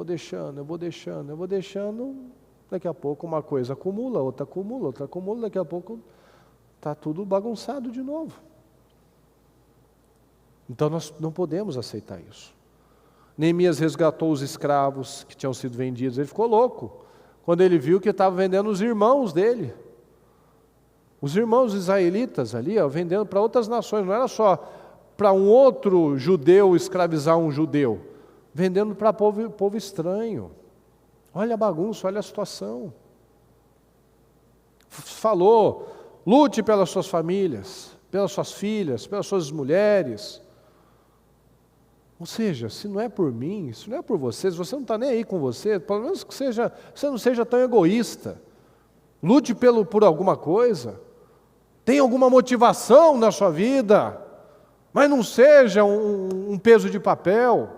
A: daqui a pouco uma coisa acumula, outra acumula, daqui a pouco está tudo bagunçado de novo. Então nós não podemos aceitar isso. Neemias resgatou os escravos que tinham sido vendidos. Ele ficou louco quando ele viu que estava vendendo os irmãos dele. Os irmãos israelitas ali, vendendo para outras nações. Não era só para um outro judeu escravizar um judeu. vendendo para povo estranho. Olha a bagunça, olha a situação. Falou, lute pelas suas famílias, pelas suas filhas, pelas suas mulheres. Ou seja, se não é por mim, se não é por você, se você não está nem aí com você, pelo menos que você não seja tão egoísta. Lute por alguma coisa. Tenha alguma motivação na sua vida, mas não seja um peso de papel.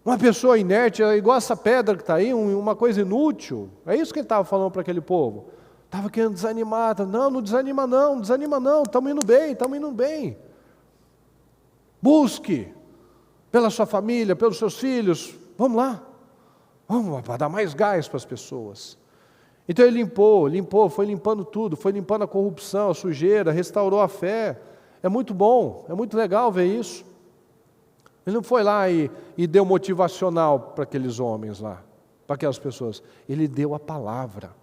A: Uma pessoa inerte, igual essa pedra que está aí, uma coisa inútil. É isso que ele estava falando para aquele povo. Estava querendo desanimar. Não desanima não, estamos indo bem. Busque pela sua família, pelos seus filhos. Vamos lá. Vamos para dar mais gás para as pessoas. Então ele limpou, foi limpando tudo, foi limpando a corrupção, a sujeira, restaurou a fé. É muito bom, é muito legal ver isso. Ele não foi lá e deu motivacional para aqueles homens lá, para aquelas pessoas. Ele deu a palavra.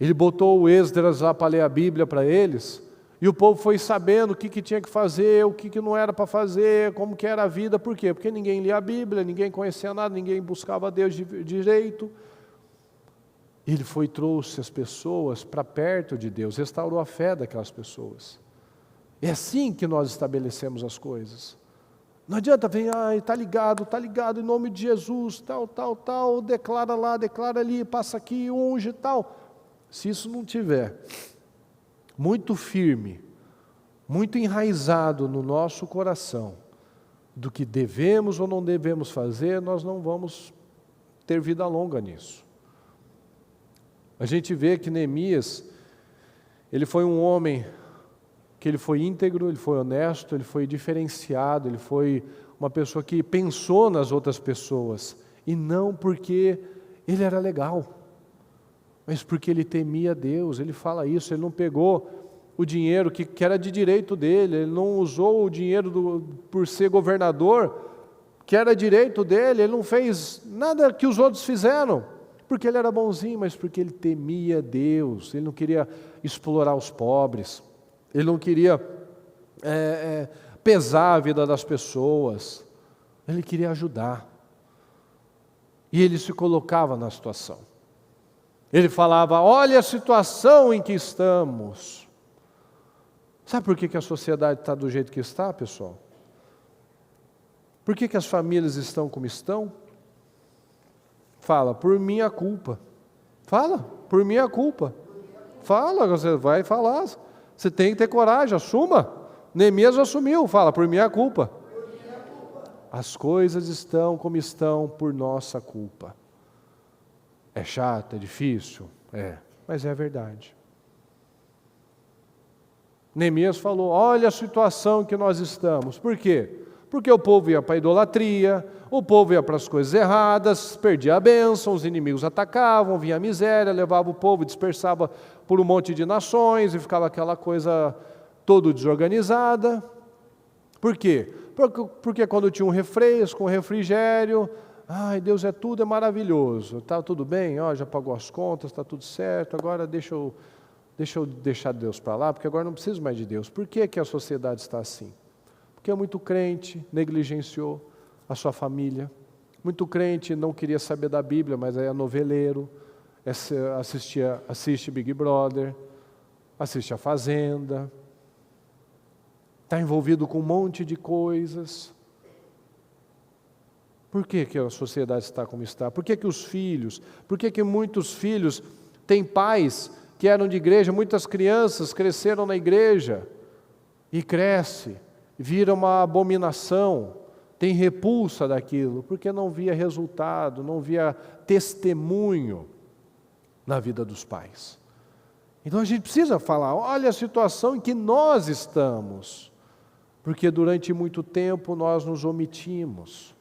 A: Ele botou o Esdras lá para ler a Bíblia para eles, e o povo foi sabendo o que tinha que fazer, o que não era para fazer, como que era a vida. Por quê? Porque ninguém lia a Bíblia, ninguém conhecia nada, ninguém buscava Deus direito. Ele trouxe as pessoas para perto de Deus, restaurou a fé daquelas pessoas. É assim que nós estabelecemos as coisas. Não adianta vir, está ligado, em nome de Jesus, tal, declara lá, declara ali, passa aqui, unge, tal. Se isso não tiver muito firme, muito enraizado no nosso coração, do que devemos ou não devemos fazer, nós não vamos ter vida longa nisso. A gente vê que Neemias, ele foi um homem que ele foi íntegro, ele foi honesto, ele foi diferenciado, ele foi uma pessoa que pensou nas outras pessoas, e não porque ele era legal, mas porque ele temia Deus. Ele fala isso, ele não pegou o dinheiro que era de direito dele, ele não usou o dinheiro por ser governador, que era direito dele, ele não fez nada que os outros fizeram, porque ele era bonzinho, mas porque ele temia Deus, ele não queria explorar os pobres, ele não queria pesar a vida das pessoas, ele queria ajudar. E ele se colocava na situação. Ele falava, olha a situação em que estamos. Sabe por que a sociedade está do jeito que está, pessoal? Por que as famílias estão como estão? Fala, por minha culpa. Fala, por minha culpa. Fala, você vai falar. Você tem que ter coragem, assuma. Neemias assumiu, fala, por minha culpa. As coisas estão como estão por nossa culpa. É chato, é difícil? Mas é a verdade. Neemias falou, olha a situação que nós estamos. Por quê? Porque o povo ia para a idolatria, o povo ia para as coisas erradas, perdia a bênção, os inimigos atacavam, vinha a miséria, levava o povo, dispersava por um monte de nações e ficava aquela coisa toda desorganizada. Por quê? Porque quando tinha um refresco, um refrigério, Deus é tudo, é maravilhoso, está tudo bem, já pagou as contas, está tudo certo, agora deixa eu deixar Deus para lá, porque agora não preciso mais de Deus. Por que a sociedade está assim? Porque muito crente negligenciou a sua família, muito crente não queria saber da Bíblia, mas é noveleiro, assiste Big Brother, assiste A Fazenda, está envolvido com um monte de coisas. Por que a sociedade está como está? Por que os filhos, por que muitos filhos têm pais que eram de igreja, muitas crianças cresceram na igreja e vira uma abominação, tem repulsa daquilo, porque não via resultado, não via testemunho na vida dos pais. Então a gente precisa falar, olha a situação em que nós estamos, porque durante muito tempo nós nos omitimos.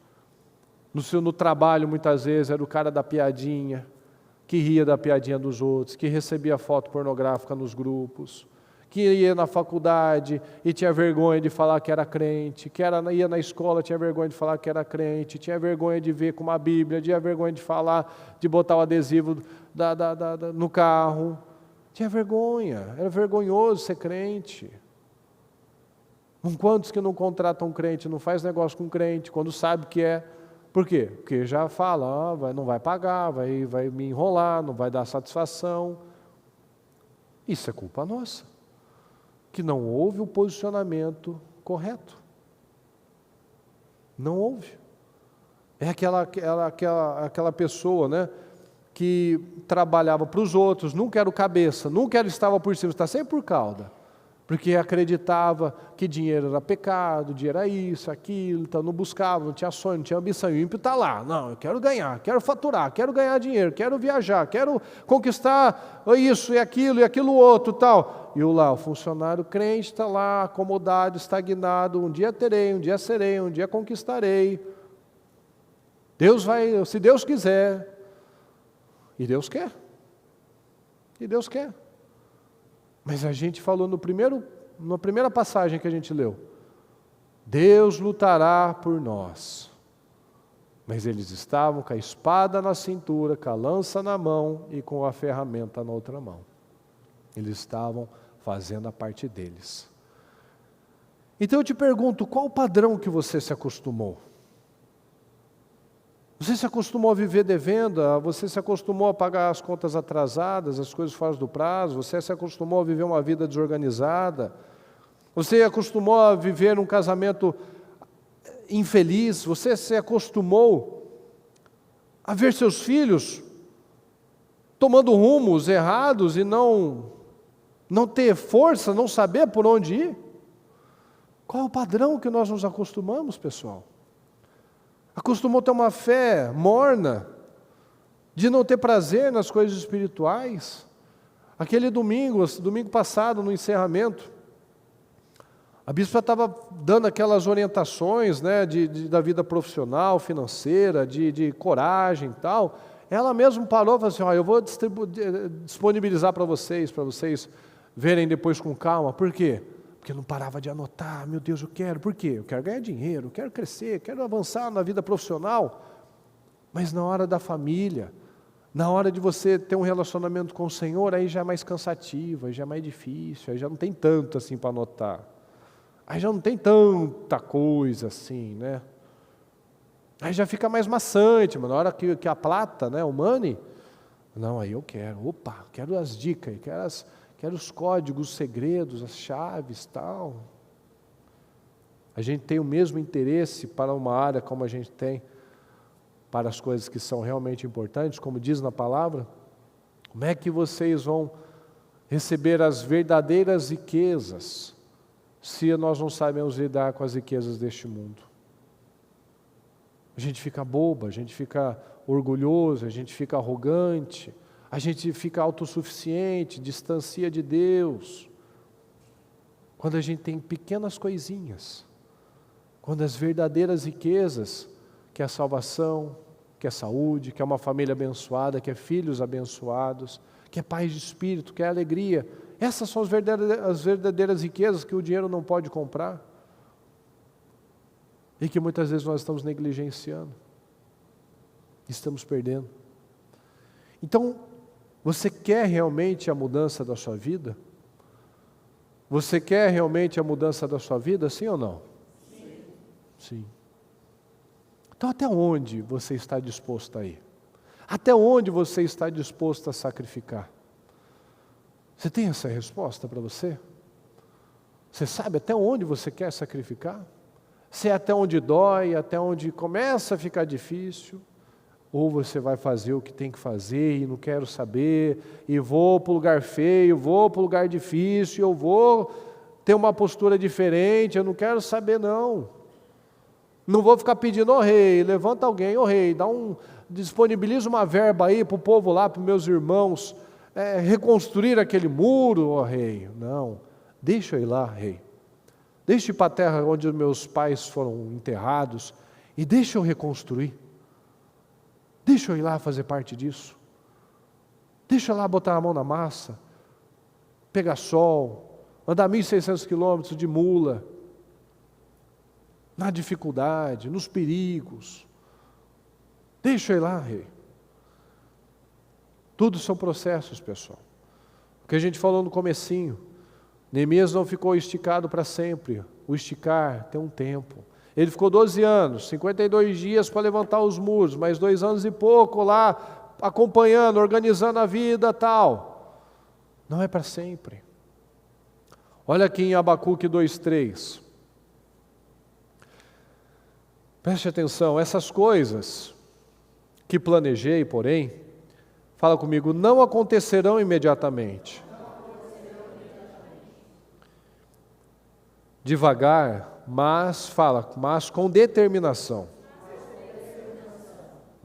A: No trabalho muitas vezes era o cara da piadinha, que ria da piadinha dos outros, que recebia foto pornográfica nos grupos, que ia na faculdade e tinha vergonha de falar que era crente, ia na escola, tinha vergonha de falar que era crente, tinha vergonha de ver com uma Bíblia, tinha vergonha de falar, de botar o adesivo no carro, tinha vergonha, era vergonhoso ser crente. Quantos que não contratam crente, não faz negócio com crente, quando sabe que é. Por quê? Porque já fala, não vai pagar, vai me enrolar, não vai dar satisfação. Isso é culpa nossa, que não houve o posicionamento correto. Não houve. É aquela pessoa, né, que trabalhava para os outros, nunca era o cabeça, nunca estava por cima, está sempre por cauda, porque acreditava que dinheiro era pecado, dinheiro era isso, aquilo, então não buscava, não tinha sonho, não tinha ambição. E o ímpio está lá, não, eu quero ganhar, quero faturar, quero ganhar dinheiro, quero viajar, quero conquistar isso e aquilo outro tal. E o funcionário crente está lá, acomodado, estagnado, um dia terei, um dia serei, um dia conquistarei. Deus vai, se Deus quiser, e Deus quer, mas a gente falou na primeira passagem que a gente leu, Deus lutará por nós, mas eles estavam com a espada na cintura, com a lança na mão e com a ferramenta na outra mão, eles estavam fazendo a parte deles. Então eu te pergunto, qual o padrão que você se acostumou? Você se acostumou a viver devendo, você se acostumou a pagar as contas atrasadas, as coisas fora do prazo, você se acostumou a viver uma vida desorganizada, você acostumou a viver um casamento infeliz, você se acostumou a ver seus filhos tomando rumos errados e não ter força, não saber por onde ir? Qual é o padrão que nós nos acostumamos, pessoal? Acostumou a ter uma fé morna, de não ter prazer nas coisas espirituais. Aquele domingo passado, no encerramento, a bispa estava dando aquelas orientações, né, da vida profissional, financeira, de coragem e tal. Ela mesma parou e falou assim, eu vou disponibilizar para vocês verem depois com calma. Por quê? Porque não parava de anotar, meu Deus, eu quero, por quê? Eu quero ganhar dinheiro, eu quero crescer, quero avançar na vida profissional, mas na hora da família, na hora de você ter um relacionamento com o Senhor, aí já é mais cansativo, aí já é mais difícil, aí já não tem tanto assim para anotar, aí já não tem tanta coisa assim, né? Aí já fica mais maçante, mas na hora que a plata, né, o money, não, aí eu quero, quero as dicas, quero os códigos, os segredos, as chaves, tal. A gente tem o mesmo interesse para uma área como a gente tem para as coisas que são realmente importantes, como diz na palavra. Como é que vocês vão receber as verdadeiras riquezas se nós não sabemos lidar com as riquezas deste mundo? A gente fica boba, a gente fica orgulhoso, a gente fica arrogante, a gente fica autossuficiente, distancia de Deus. Quando a gente tem pequenas coisinhas, quando as verdadeiras riquezas, que é a salvação, que é a saúde, que é uma família abençoada, que é filhos abençoados, que é paz de espírito, que é alegria, essas são as verdadeiras riquezas que o dinheiro não pode comprar e que muitas vezes nós estamos negligenciando, estamos perdendo. Então, você quer realmente a mudança da sua vida? Você quer realmente a mudança da sua vida, sim ou não? Sim. Sim. Então, até onde você está disposto a ir? Até onde você está disposto a sacrificar? Você tem essa resposta para você? Você sabe até onde você quer sacrificar? Se é até onde dói, até onde começa a ficar difícil? Ou você vai fazer o que tem que fazer e não quero saber, e vou para o lugar feio, vou para o lugar difícil, eu vou ter uma postura diferente, eu não quero saber não. Não vou ficar pedindo, rei, levanta alguém, rei, disponibiliza uma verba aí para o povo lá, para os meus irmãos, reconstruir aquele muro, rei. Não, deixa eu ir lá, rei. Deixa eu ir para a terra onde os meus pais foram enterrados e deixa eu reconstruir. Deixa eu ir lá fazer parte disso. Deixa eu lá botar a mão na massa, pegar sol, andar 1.600 quilômetros de mula, na dificuldade, nos perigos. Deixa eu ir lá, rei. Tudo são processos, pessoal. O que a gente falou no comecinho, Neemias não ficou esticado para sempre. o esticar tem um tempo. Ele ficou 12 anos, 52 dias para levantar os muros, mais 2 anos e pouco lá, acompanhando, organizando a vida, tal. Não é para sempre. Olha aqui em Abacuque 2:3. Preste atenção, essas coisas que planejei, porém, fala comigo, não acontecerão imediatamente. Devagar, mas com determinação.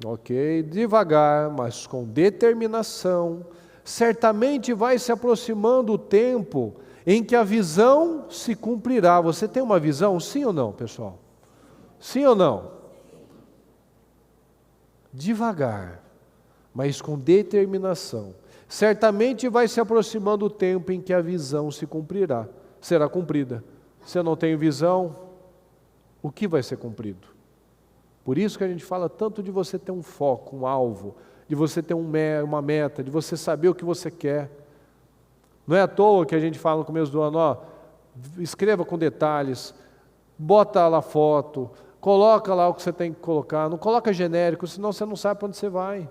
A: Ok, devagar, mas com determinação. Certamente vai se aproximando o tempo em que a visão se cumprirá. Você tem uma visão, sim ou não, pessoal? Sim ou não? Devagar, mas com determinação. Certamente vai se aproximando o tempo em que a visão se cumprirá, será cumprida. Se eu não tenho visão, o que vai ser cumprido? Por isso que a gente fala tanto de você ter um foco, um alvo, de você ter uma meta, de você saber o que você quer. Não é à toa que a gente fala no começo do ano, escreva com detalhes, bota lá foto, coloca lá o que você tem que colocar, não coloca genérico, senão você não sabe para onde você vai.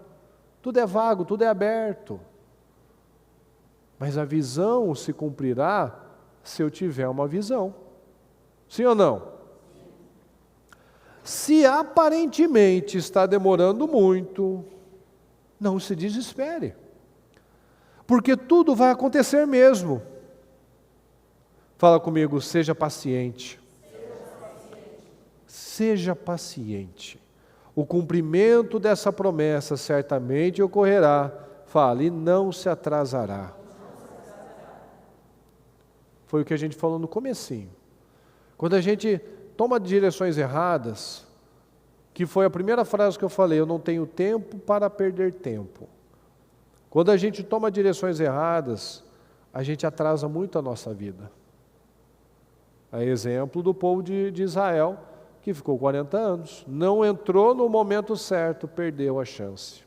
A: Tudo é vago, tudo é aberto. Mas a visão se cumprirá se eu tiver uma visão. Sim ou não? Se aparentemente está demorando muito, não se desespere. Porque tudo vai acontecer mesmo. Fala comigo, seja paciente. Seja paciente. O cumprimento dessa promessa certamente ocorrerá. Fale, e não se atrasará. Foi o que a gente falou no comecinho. Quando a gente toma direções erradas, que foi a primeira frase que eu falei, eu não tenho tempo para perder tempo. Quando a gente toma direções erradas, a gente atrasa muito a nossa vida. É exemplo do povo de Israel, que ficou 40 anos. Não entrou no momento certo, perdeu a chance.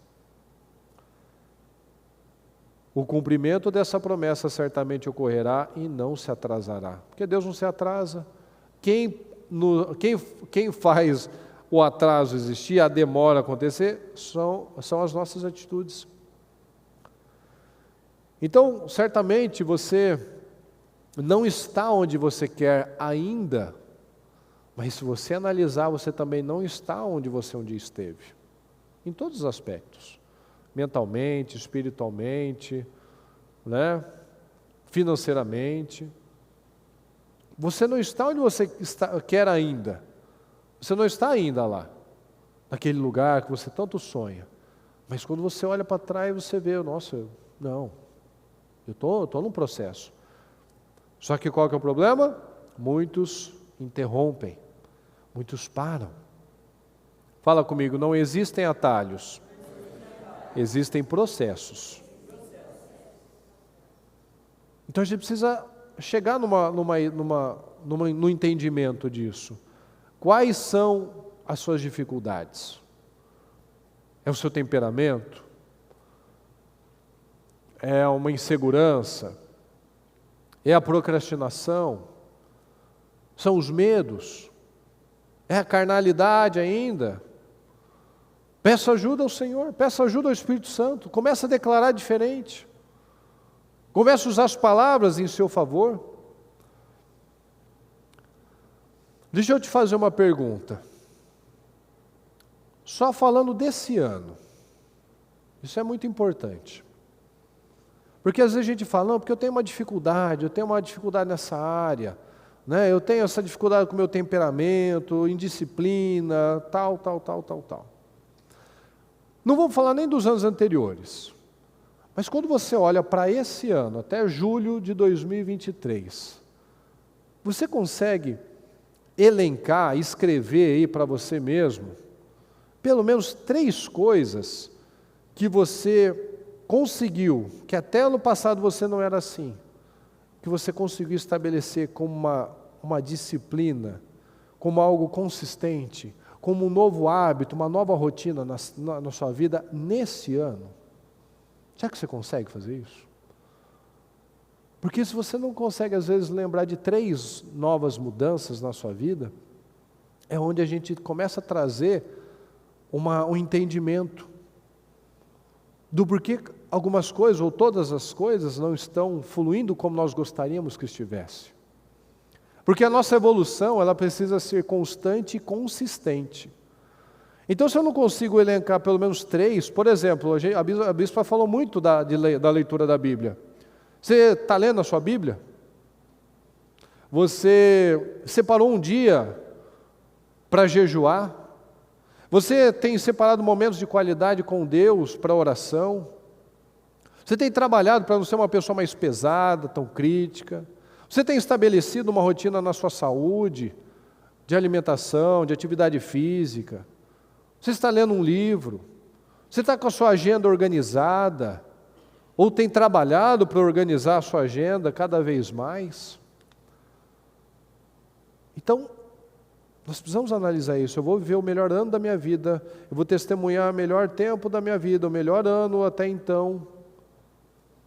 A: O cumprimento dessa promessa certamente ocorrerá e não se atrasará. Porque Deus não se atrasa. Quem faz o atraso existir, a demora acontecer, são as nossas atitudes. Então, certamente você não está onde você quer ainda, mas se você analisar, você também não está onde você um dia esteve. Em todos os aspectos. Mentalmente, espiritualmente, financeiramente. Você não está onde você quer ainda. Você não está ainda lá, naquele lugar que você tanto sonha. Mas quando você olha para trás, você vê, nossa, eu estou num processo. Só que qual que é o problema? Muitos interrompem, muitos param. Fala comigo, não existem atalhos. Existem processos. Então a gente precisa chegar no entendimento disso. Quais são as suas dificuldades? É o seu temperamento? É uma insegurança? É a procrastinação? São os medos? É a carnalidade ainda? Peça ajuda ao Senhor, peça ajuda ao Espírito Santo, comece a declarar diferente. Comece a usar as palavras em seu favor. Deixa eu te fazer uma pergunta. Só falando desse ano. Isso é muito importante. Porque às vezes a gente fala, não, porque eu tenho uma dificuldade nessa área, eu tenho essa dificuldade com o meu temperamento, indisciplina, tal. Não vamos falar nem dos anos anteriores, mas quando você olha para esse ano, até julho de 2023, você consegue elencar, escrever aí para você mesmo, pelo menos 3 coisas que você conseguiu, que até ano passado você não era assim, que você conseguiu estabelecer como uma disciplina, como algo consistente, como um novo hábito, uma nova rotina na sua vida nesse ano? Será que você consegue fazer isso? Porque se você não consegue, às vezes, lembrar de 3 novas mudanças na sua vida, é onde a gente começa a trazer um entendimento do porquê algumas coisas, ou todas as coisas, não estão fluindo como nós gostaríamos que estivesse. Porque a nossa evolução, ela precisa ser constante e consistente. Então, se eu não consigo elencar pelo menos 3, por exemplo, a bispa falou muito da leitura da Bíblia. Você está lendo a sua Bíblia? Você separou um dia para jejuar? Você tem separado momentos de qualidade com Deus para oração? Você tem trabalhado para não ser uma pessoa mais pesada, tão crítica? Você tem estabelecido uma rotina na sua saúde, de alimentação, de atividade física? Você está lendo um livro? Você está com a sua agenda organizada? Ou tem trabalhado para organizar a sua agenda cada vez mais? Então, nós precisamos analisar isso. Eu vou viver o melhor ano da minha vida, eu vou testemunhar o melhor tempo da minha vida, o melhor ano até então,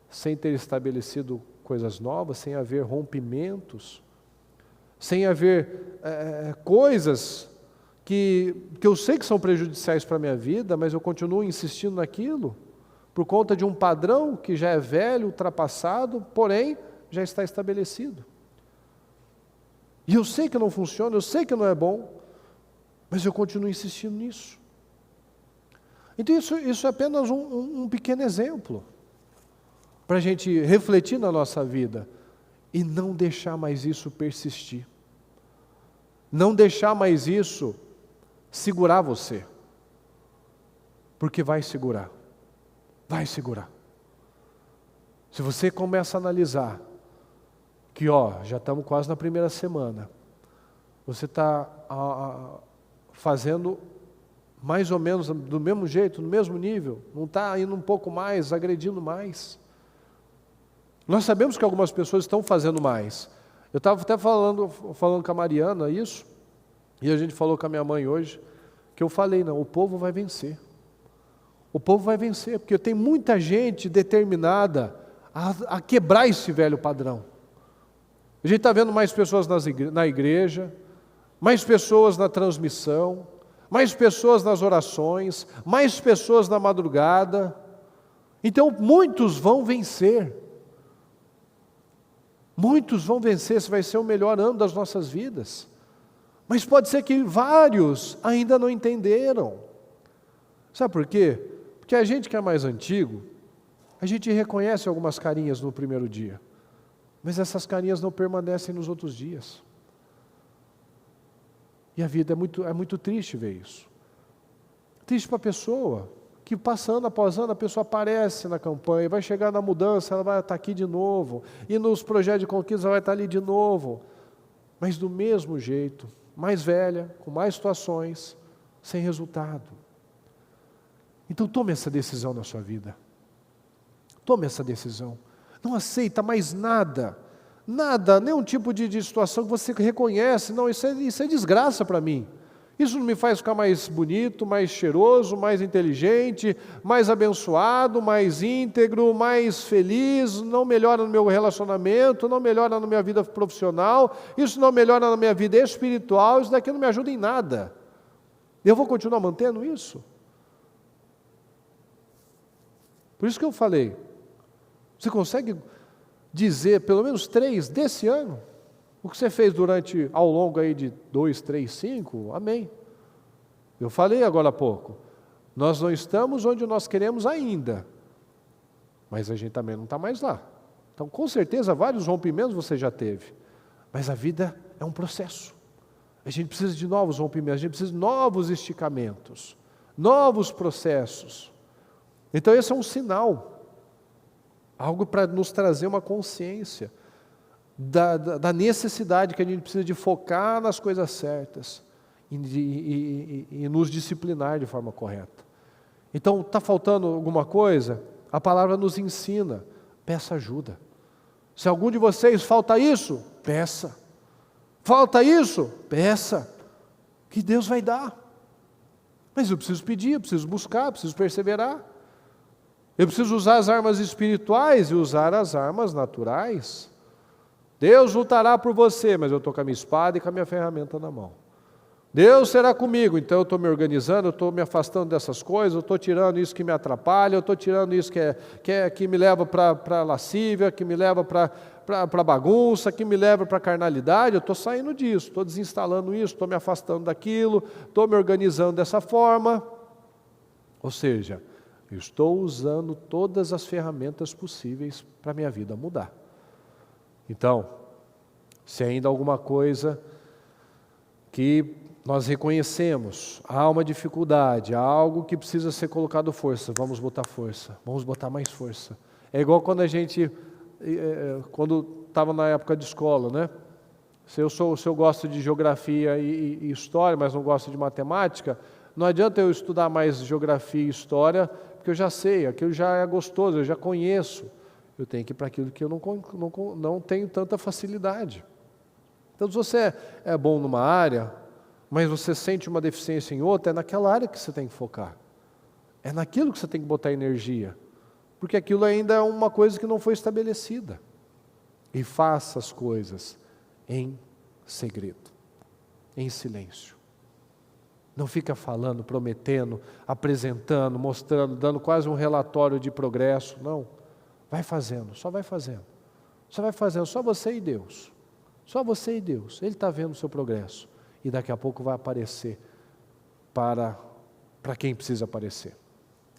A: sem ter estabelecido coisas novas, sem haver rompimentos, sem haver coisas que eu sei que são prejudiciais para a minha vida, mas eu continuo insistindo naquilo, por conta de um padrão que já é velho, ultrapassado, porém já está estabelecido. E eu sei que não funciona, eu sei que não é bom, mas eu continuo insistindo nisso. Então isso é apenas um pequeno exemplo, para a gente refletir na nossa vida, e não deixar mais isso persistir. Não deixar mais isso segurar você. Porque vai segurar. Vai segurar. Se você começa a analisar que, já estamos quase na primeira semana, você está fazendo mais ou menos do mesmo jeito, no mesmo nível, não está indo um pouco mais, agredindo mais. Nós sabemos que algumas pessoas estão fazendo mais. Eu estava até falando com a Mariana isso, e a gente falou com a minha mãe hoje, que eu falei, não, o povo vai vencer. O povo vai vencer, porque tem muita gente determinada a quebrar esse velho padrão. A gente está vendo mais pessoas na igreja, mais pessoas na transmissão, mais pessoas nas orações, mais pessoas na madrugada. Então, muitos vão vencer. Muitos vão vencer, esse vai ser o melhor ano das nossas vidas. Mas pode ser que vários ainda não entenderam. Sabe por quê? Porque a gente que é mais antigo, a gente reconhece algumas carinhas no primeiro dia, mas essas carinhas não permanecem nos outros dias. E a vida é muito triste ver isso. Triste para a pessoa, que passando após ano, a pessoa aparece na campanha, vai chegar na mudança, ela vai estar aqui de novo, e nos projetos de conquista ela vai estar ali de novo, mas do mesmo jeito, mais velha, com mais situações, sem resultado. Então tome essa decisão na sua vida. Tome essa decisão. Não aceita mais nada, nenhum tipo de situação que você reconhece. Não, isso é desgraça para mim. Isso não me faz ficar mais bonito, mais cheiroso, mais inteligente, mais abençoado, mais íntegro, mais feliz, não melhora no meu relacionamento, não melhora na minha vida profissional, isso não melhora na minha vida espiritual, isso daqui não me ajuda em nada. Eu vou continuar mantendo isso? Por isso que eu falei, você consegue dizer pelo menos 3 desse ano? O que você fez ao longo aí de 2, 3, 5, amém. Eu falei agora há pouco, nós não estamos onde nós queremos ainda, mas a gente também não está mais lá. Então, com certeza, vários rompimentos você já teve, mas a vida é um processo. A gente precisa de novos rompimentos, a gente precisa de novos esticamentos, novos processos. Então, esse é um sinal, algo para nos trazer uma consciência da necessidade que a gente precisa de focar nas coisas certas e nos disciplinar de forma correta. Então, está faltando alguma coisa? A palavra nos ensina, peça ajuda. Se algum de vocês falta isso, peça. Falta isso, peça, que Deus vai dar. Mas eu preciso pedir, eu preciso buscar, eu preciso perseverar. Eu preciso usar as armas espirituais e usar as armas naturais. Deus lutará por você, mas eu estou com a minha espada e com a minha ferramenta na mão. Deus será comigo, então eu estou me organizando, eu estou me afastando dessas coisas, eu estou tirando isso que me atrapalha, eu estou tirando isso que me leva para lascívia, que me leva para bagunça, que me leva para carnalidade. Eu estou saindo disso, estou desinstalando isso, estou me afastando daquilo, estou me organizando dessa forma. Ou seja, eu estou usando todas as ferramentas possíveis para a minha vida mudar. Então, se ainda alguma coisa que nós reconhecemos, há uma dificuldade, há algo que precisa ser colocado força, vamos botar força, vamos botar mais força. É igual quando a gente, quando estava na época de escola, né? Se eu gosto de geografia e história, mas não gosto de matemática, não adianta eu estudar mais geografia e história, porque eu já sei, aquilo já é gostoso, eu já conheço. Eu tenho que ir para aquilo que eu não tenho tanta facilidade. Então, se você é bom numa área, mas você sente uma deficiência em outra, é naquela área que você tem que focar. É naquilo que você tem que botar energia. Porque aquilo ainda é uma coisa que não foi estabelecida. E faça as coisas em segredo, em silêncio. Não fica falando, prometendo, apresentando, mostrando, dando quase um relatório de progresso. Não. Vai fazendo, só vai fazendo. Só vai fazendo, só você e Deus. Só você e Deus. Ele está vendo o seu progresso. E daqui a pouco vai aparecer para quem precisa aparecer.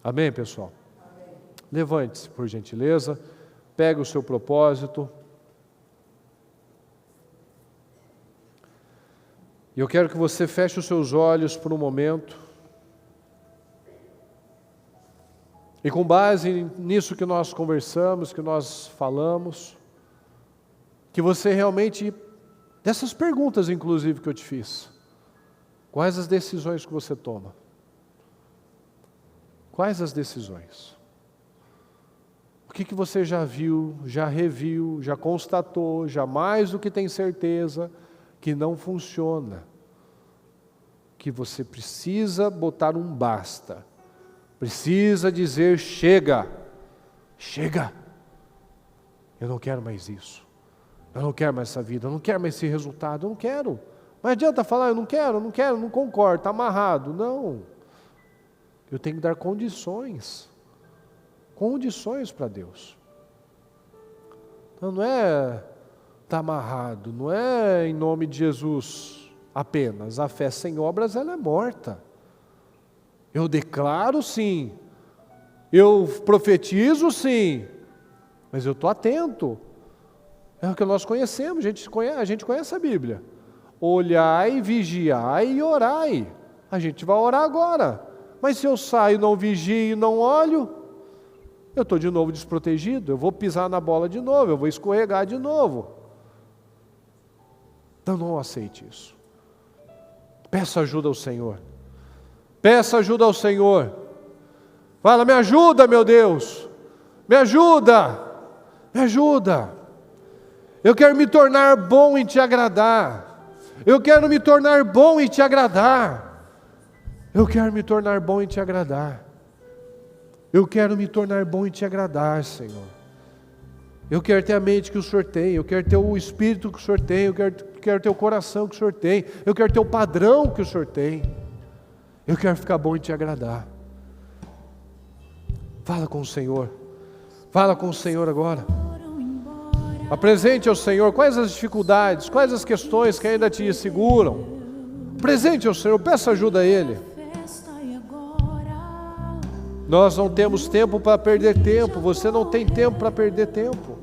A: Amém, pessoal? Amém. Levante-se, por gentileza. Pega o seu propósito. E eu quero que você feche os seus olhos por um momento. E com base nisso que nós conversamos, que nós falamos, que você realmente, dessas perguntas inclusive que eu te fiz, quais as decisões que você toma? Quais as decisões? O que você já viu, já reviu, já constatou, já mais do que tem certeza que não funciona? Que você precisa botar um basta. Precisa dizer chega, chega, eu não quero mais isso, eu não quero mais essa vida, eu não quero mais esse resultado, eu não quero. Não adianta falar, eu não quero, não concordo, está amarrado. Não, eu tenho que dar condições para Deus. Então não é estar amarrado, não é em nome de Jesus apenas. A fé sem obras, ela é morta. Eu declaro sim, eu profetizo sim, mas eu estou atento. É o que nós conhecemos, a gente conhece a Bíblia. Olhai, vigiai e orai. A gente vai orar agora. Mas se eu saio, não vigio, não olho, eu estou de novo desprotegido, eu vou pisar na bola de novo, eu vou escorregar de novo. Então não aceite isso. Peça ajuda ao Senhor. Peça ajuda ao Senhor. Fala, me ajuda, meu Deus. Me ajuda. Me ajuda. Eu quero me tornar bom em te agradar. Eu quero me tornar bom em te agradar. Eu quero me tornar bom em te agradar. Eu quero me tornar bom em te agradar, Senhor. Eu quero ter a mente que o Senhor tem. Eu quero ter o espírito que o Senhor tem. Eu quero ter o coração que o Senhor tem. Eu quero ter o padrão que o Senhor tem. Eu quero ficar bom em te agradar. Fala com o Senhor. Fala com o Senhor agora. Apresente ao Senhor quais as dificuldades, quais as questões que ainda te seguram. Apresente ao Senhor, peça ajuda a Ele. Nós não temos tempo para perder tempo. Você não tem tempo para perder tempo.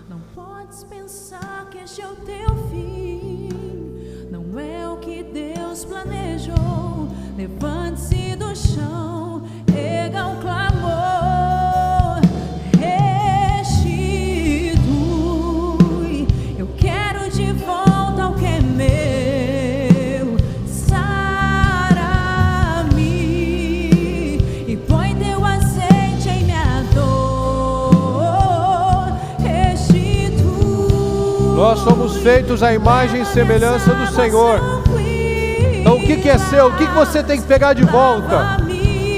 B: Não podes pensar que este é o teu fim. Não é o que Deus planejou. Levante-se do chão, erga um clamor, restitui. Eu quero de volta o que é meu. Sara-me e põe teu azeite em minha dor. Restitui.
A: Nós somos feitos à imagem e semelhança do Senhor. Então o que é seu? O que você tem que pegar de volta?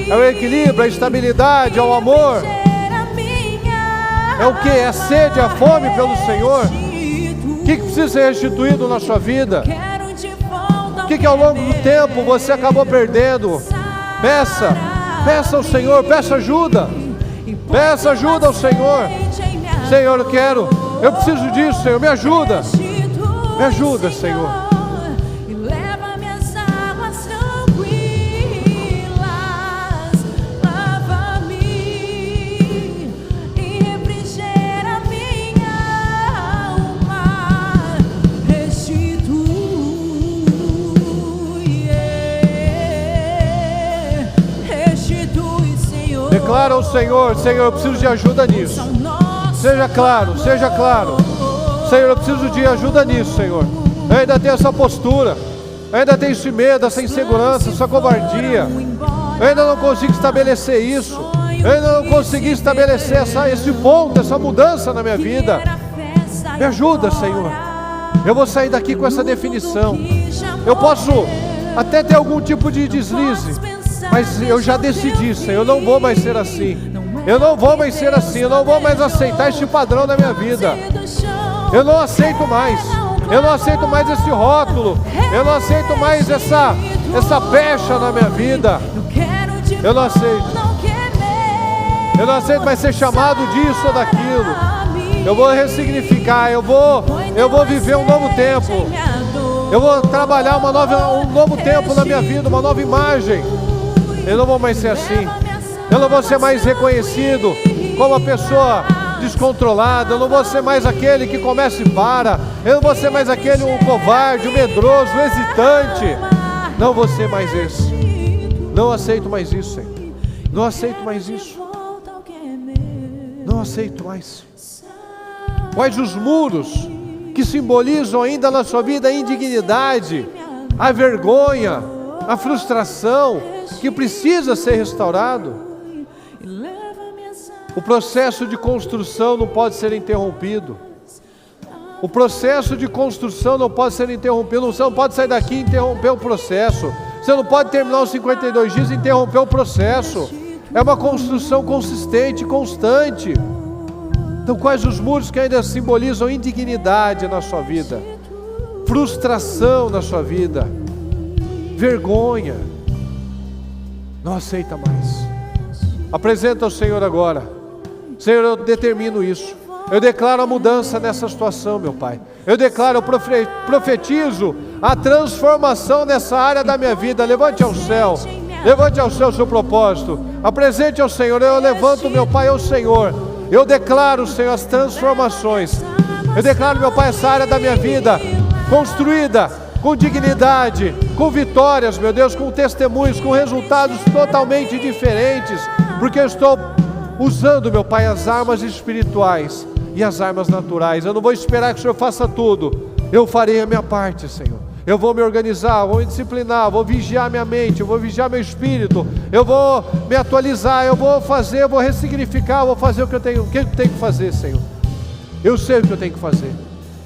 A: É o equilíbrio, a estabilidade, é o amor. É o que? É sede, é fome pelo Senhor? O que precisa ser restituído na sua vida? O que ao longo do tempo você acabou perdendo? Peça ao Senhor, peça ajuda. Peça ajuda ao Senhor. Senhor, eu preciso disso, Senhor, me ajuda. Me ajuda, Senhor.
B: E leva minhas águas tranquilas, lava-me e refrigera minha alma, restitui, restitui, Senhor.
A: Declara ao Senhor, Senhor, eu preciso de ajuda nisso. Seja claro, seja claro. Senhor, eu preciso de ajuda nisso, Senhor. Eu ainda tenho essa postura, eu ainda tenho esse medo, essa insegurança, essa covardia. Eu ainda não consigo estabelecer isso. Eu ainda não consegui estabelecer esse ponto, essa mudança na minha vida. Me ajuda, Senhor. Eu vou sair daqui com essa definição. Eu posso até ter algum tipo de deslize, mas eu já decidi, Senhor, eu não vou mais ser assim. Eu não vou mais ser assim, eu não vou mais aceitar este padrão na minha vida. Eu não aceito mais. Eu não aceito mais esse rótulo. Eu não aceito mais essa pecha na minha vida. Eu não aceito. Eu não aceito mais ser chamado disso ou daquilo. Eu vou ressignificar. Eu vou viver um novo tempo. Eu vou trabalhar um novo tempo na minha vida, uma nova imagem. Eu não vou mais ser assim. Eu não vou ser mais reconhecido como uma pessoa descontrolada. Eu não vou ser mais aquele que começa e para. Eu não vou ser mais aquele covarde, medroso, hesitante. Não vou ser mais esse. Não aceito mais isso, Senhor. Não aceito mais isso. Não aceito mais. Quais os muros que simbolizam ainda na sua vida a indignidade, a vergonha, a frustração que precisa ser restaurado? O processo de construção não pode ser interrompido. O processo de construção não pode ser interrompido. Você não pode sair daqui e interromper o processo. Você não pode terminar os 52 dias e interromper o processo. É uma construção consistente, constante. Então, quais os muros que ainda simbolizam indignidade na sua vida? Frustração na sua vida? Vergonha? Não aceita mais. Apresenta ao Senhor agora. Senhor, eu determino isso. Eu declaro a mudança nessa situação, meu Pai. Eu declaro, eu profetizo a transformação nessa área da minha vida. Levante ao céu. Levante ao céu o seu propósito. Apresente ao Senhor. Eu levanto, meu Pai, ao Senhor. Eu declaro, Senhor, as transformações. Eu declaro, meu Pai, essa área da minha vida construída com dignidade, com vitórias, meu Deus, com testemunhos, com resultados totalmente diferentes, porque eu estou usando, meu Pai, as armas espirituais e as armas naturais. Eu não vou esperar que o Senhor faça tudo. Eu farei a minha parte, Senhor. Eu vou me organizar, vou me disciplinar, vou vigiar minha mente, eu vou vigiar meu espírito, eu vou me atualizar, eu vou fazer, eu vou ressignificar, eu vou fazer o que eu tenho que fazer, Senhor. Eu sei o que eu tenho que fazer.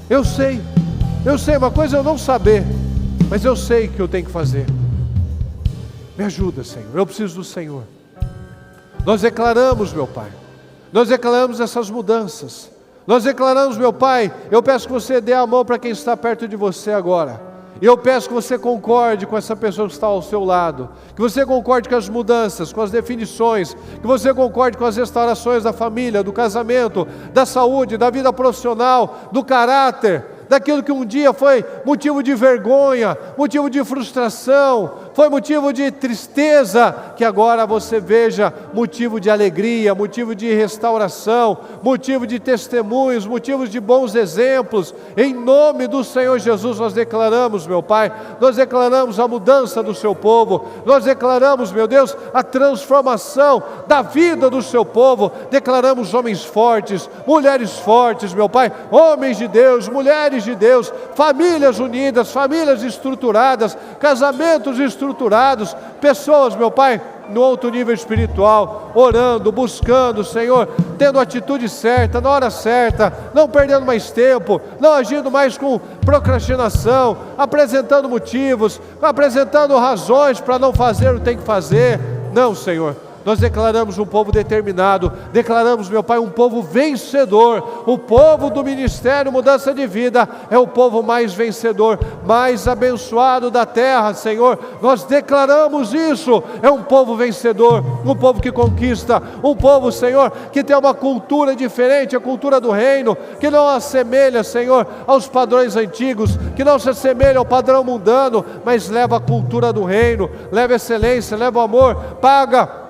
A: Eu sei, uma coisa é eu não saber, mas eu sei o que eu tenho que fazer. Me ajuda, Senhor, eu preciso do Senhor. Nós declaramos, meu Pai, nós declaramos essas mudanças. Nós declaramos, meu Pai, eu peço que você dê a mão para quem está perto de você agora. E eu peço que você concorde com essa pessoa que está ao seu lado. Que você concorde com as mudanças, com as definições. Que você concorde com as restaurações da família, do casamento, da saúde, da vida profissional, do caráter, daquilo que um dia foi motivo de vergonha, motivo de frustração, foi motivo de tristeza, que agora você veja motivo de alegria, motivo de restauração, motivo de testemunhos, motivos de bons exemplos. Em nome do Senhor Jesus nós declaramos, meu Pai, nós declaramos a mudança do seu povo, nós declaramos, meu Deus, a transformação da vida do seu povo, declaramos homens fortes, mulheres fortes, meu Pai, homens de Deus, mulheres de Deus, famílias unidas, famílias estruturadas, casamentos estruturados, pessoas, meu Pai, no alto nível espiritual, orando, buscando, Senhor, tendo a atitude certa, na hora certa, não perdendo mais tempo, não agindo mais com procrastinação, apresentando motivos, apresentando razões para não fazer o que tem que fazer. Não, Senhor, nós declaramos um povo determinado, declaramos, meu Pai, um povo vencedor. O povo do Ministério Mudança de Vida é o povo mais vencedor, mais abençoado da terra, Senhor. Nós declaramos isso, é um povo vencedor, um povo que conquista, um povo, Senhor, que tem uma cultura diferente, a cultura do reino, que não assemelha, Senhor, aos padrões antigos, que não se assemelha ao padrão mundano, mas leva a cultura do reino, leva excelência, leva o amor, paga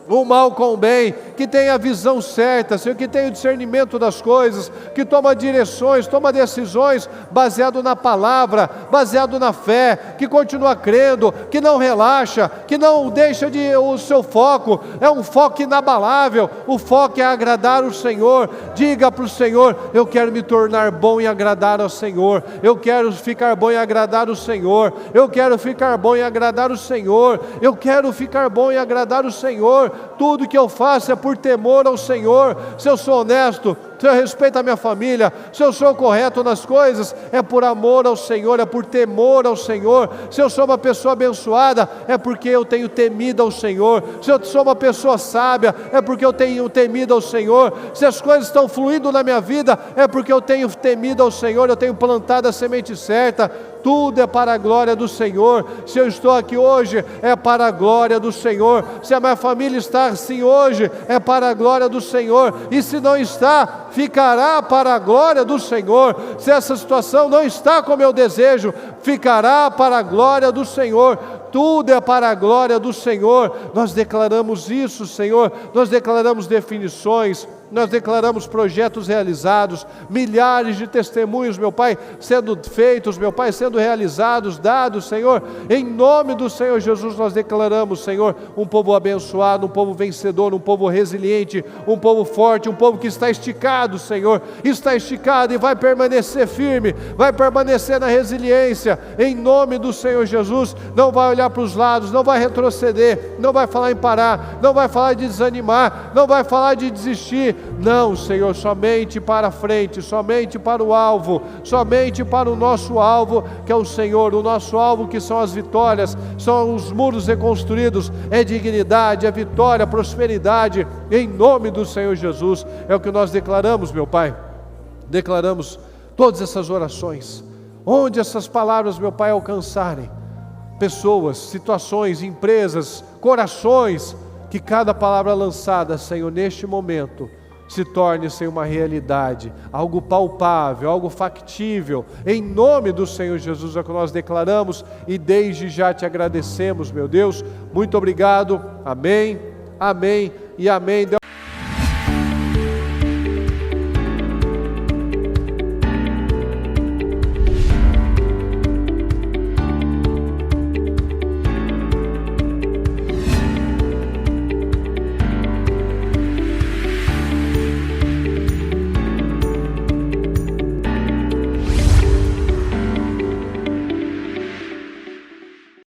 A: o mal com o bem, que tem a visão certa, Senhor, que tem o discernimento das coisas, que toma direções, toma decisões baseado na palavra, baseado na fé, que continua crendo, que não relaxa, que não deixa o seu foco, é um foco inabalável, o foco é agradar o Senhor. Diga para o Senhor: eu quero me tornar bom em agradar ao Senhor, eu quero ficar bom em agradar o Senhor, eu quero ficar bom em agradar o Senhor, eu quero ficar bom em agradar o Senhor. Tudo que eu faço é por temor ao Senhor. Se eu sou honesto, se eu respeito a minha família, se eu sou correto nas coisas, é por amor ao Senhor, é por temor ao Senhor. Se eu sou uma pessoa abençoada, é porque eu tenho temido ao Senhor. Se eu sou uma pessoa sábia, é porque eu tenho temido ao Senhor. Se as coisas estão fluindo na minha vida, é porque eu tenho temido ao Senhor, eu tenho plantado a semente certa. Tudo é para a glória do Senhor. Se eu estou aqui hoje, é para a glória do Senhor. Se a minha família está assim hoje, é para a glória do Senhor. E se não está, ficará para a glória do Senhor. Se essa situação não está como eu desejo, ficará para a glória do Senhor. Tudo é para a glória do Senhor. Nós declaramos isso, Senhor. Nós declaramos definições, nós declaramos projetos realizados, milhares de testemunhos, meu Pai, sendo feitos, meu Pai, sendo realizados, dados, Senhor. Em nome do Senhor Jesus, nós declaramos, Senhor, um povo abençoado, um povo vencedor, um povo resiliente, um povo forte, um povo que está esticado, Senhor, está esticado e vai permanecer firme, vai permanecer na resiliência. Em nome do Senhor Jesus, não vai olhar para os lados, não vai retroceder, não vai falar em parar, não vai falar de desanimar, não vai falar de desistir. Não, Senhor, somente para frente, somente para o alvo, somente para o nosso alvo, que é o Senhor. O nosso alvo, que são as vitórias, são os muros reconstruídos, é dignidade, é vitória, prosperidade, em nome do Senhor Jesus. É o que nós declaramos, meu Pai. Declaramos todas essas orações, onde essas palavras, meu Pai, alcançarem pessoas, situações, empresas, corações, que cada palavra lançada, Senhor, neste momento, se torne, Senhor, uma realidade, algo palpável, algo factível. Em nome do Senhor Jesus é o que nós declaramos e desde já te agradecemos, meu Deus. Muito obrigado. Amém, amém e amém.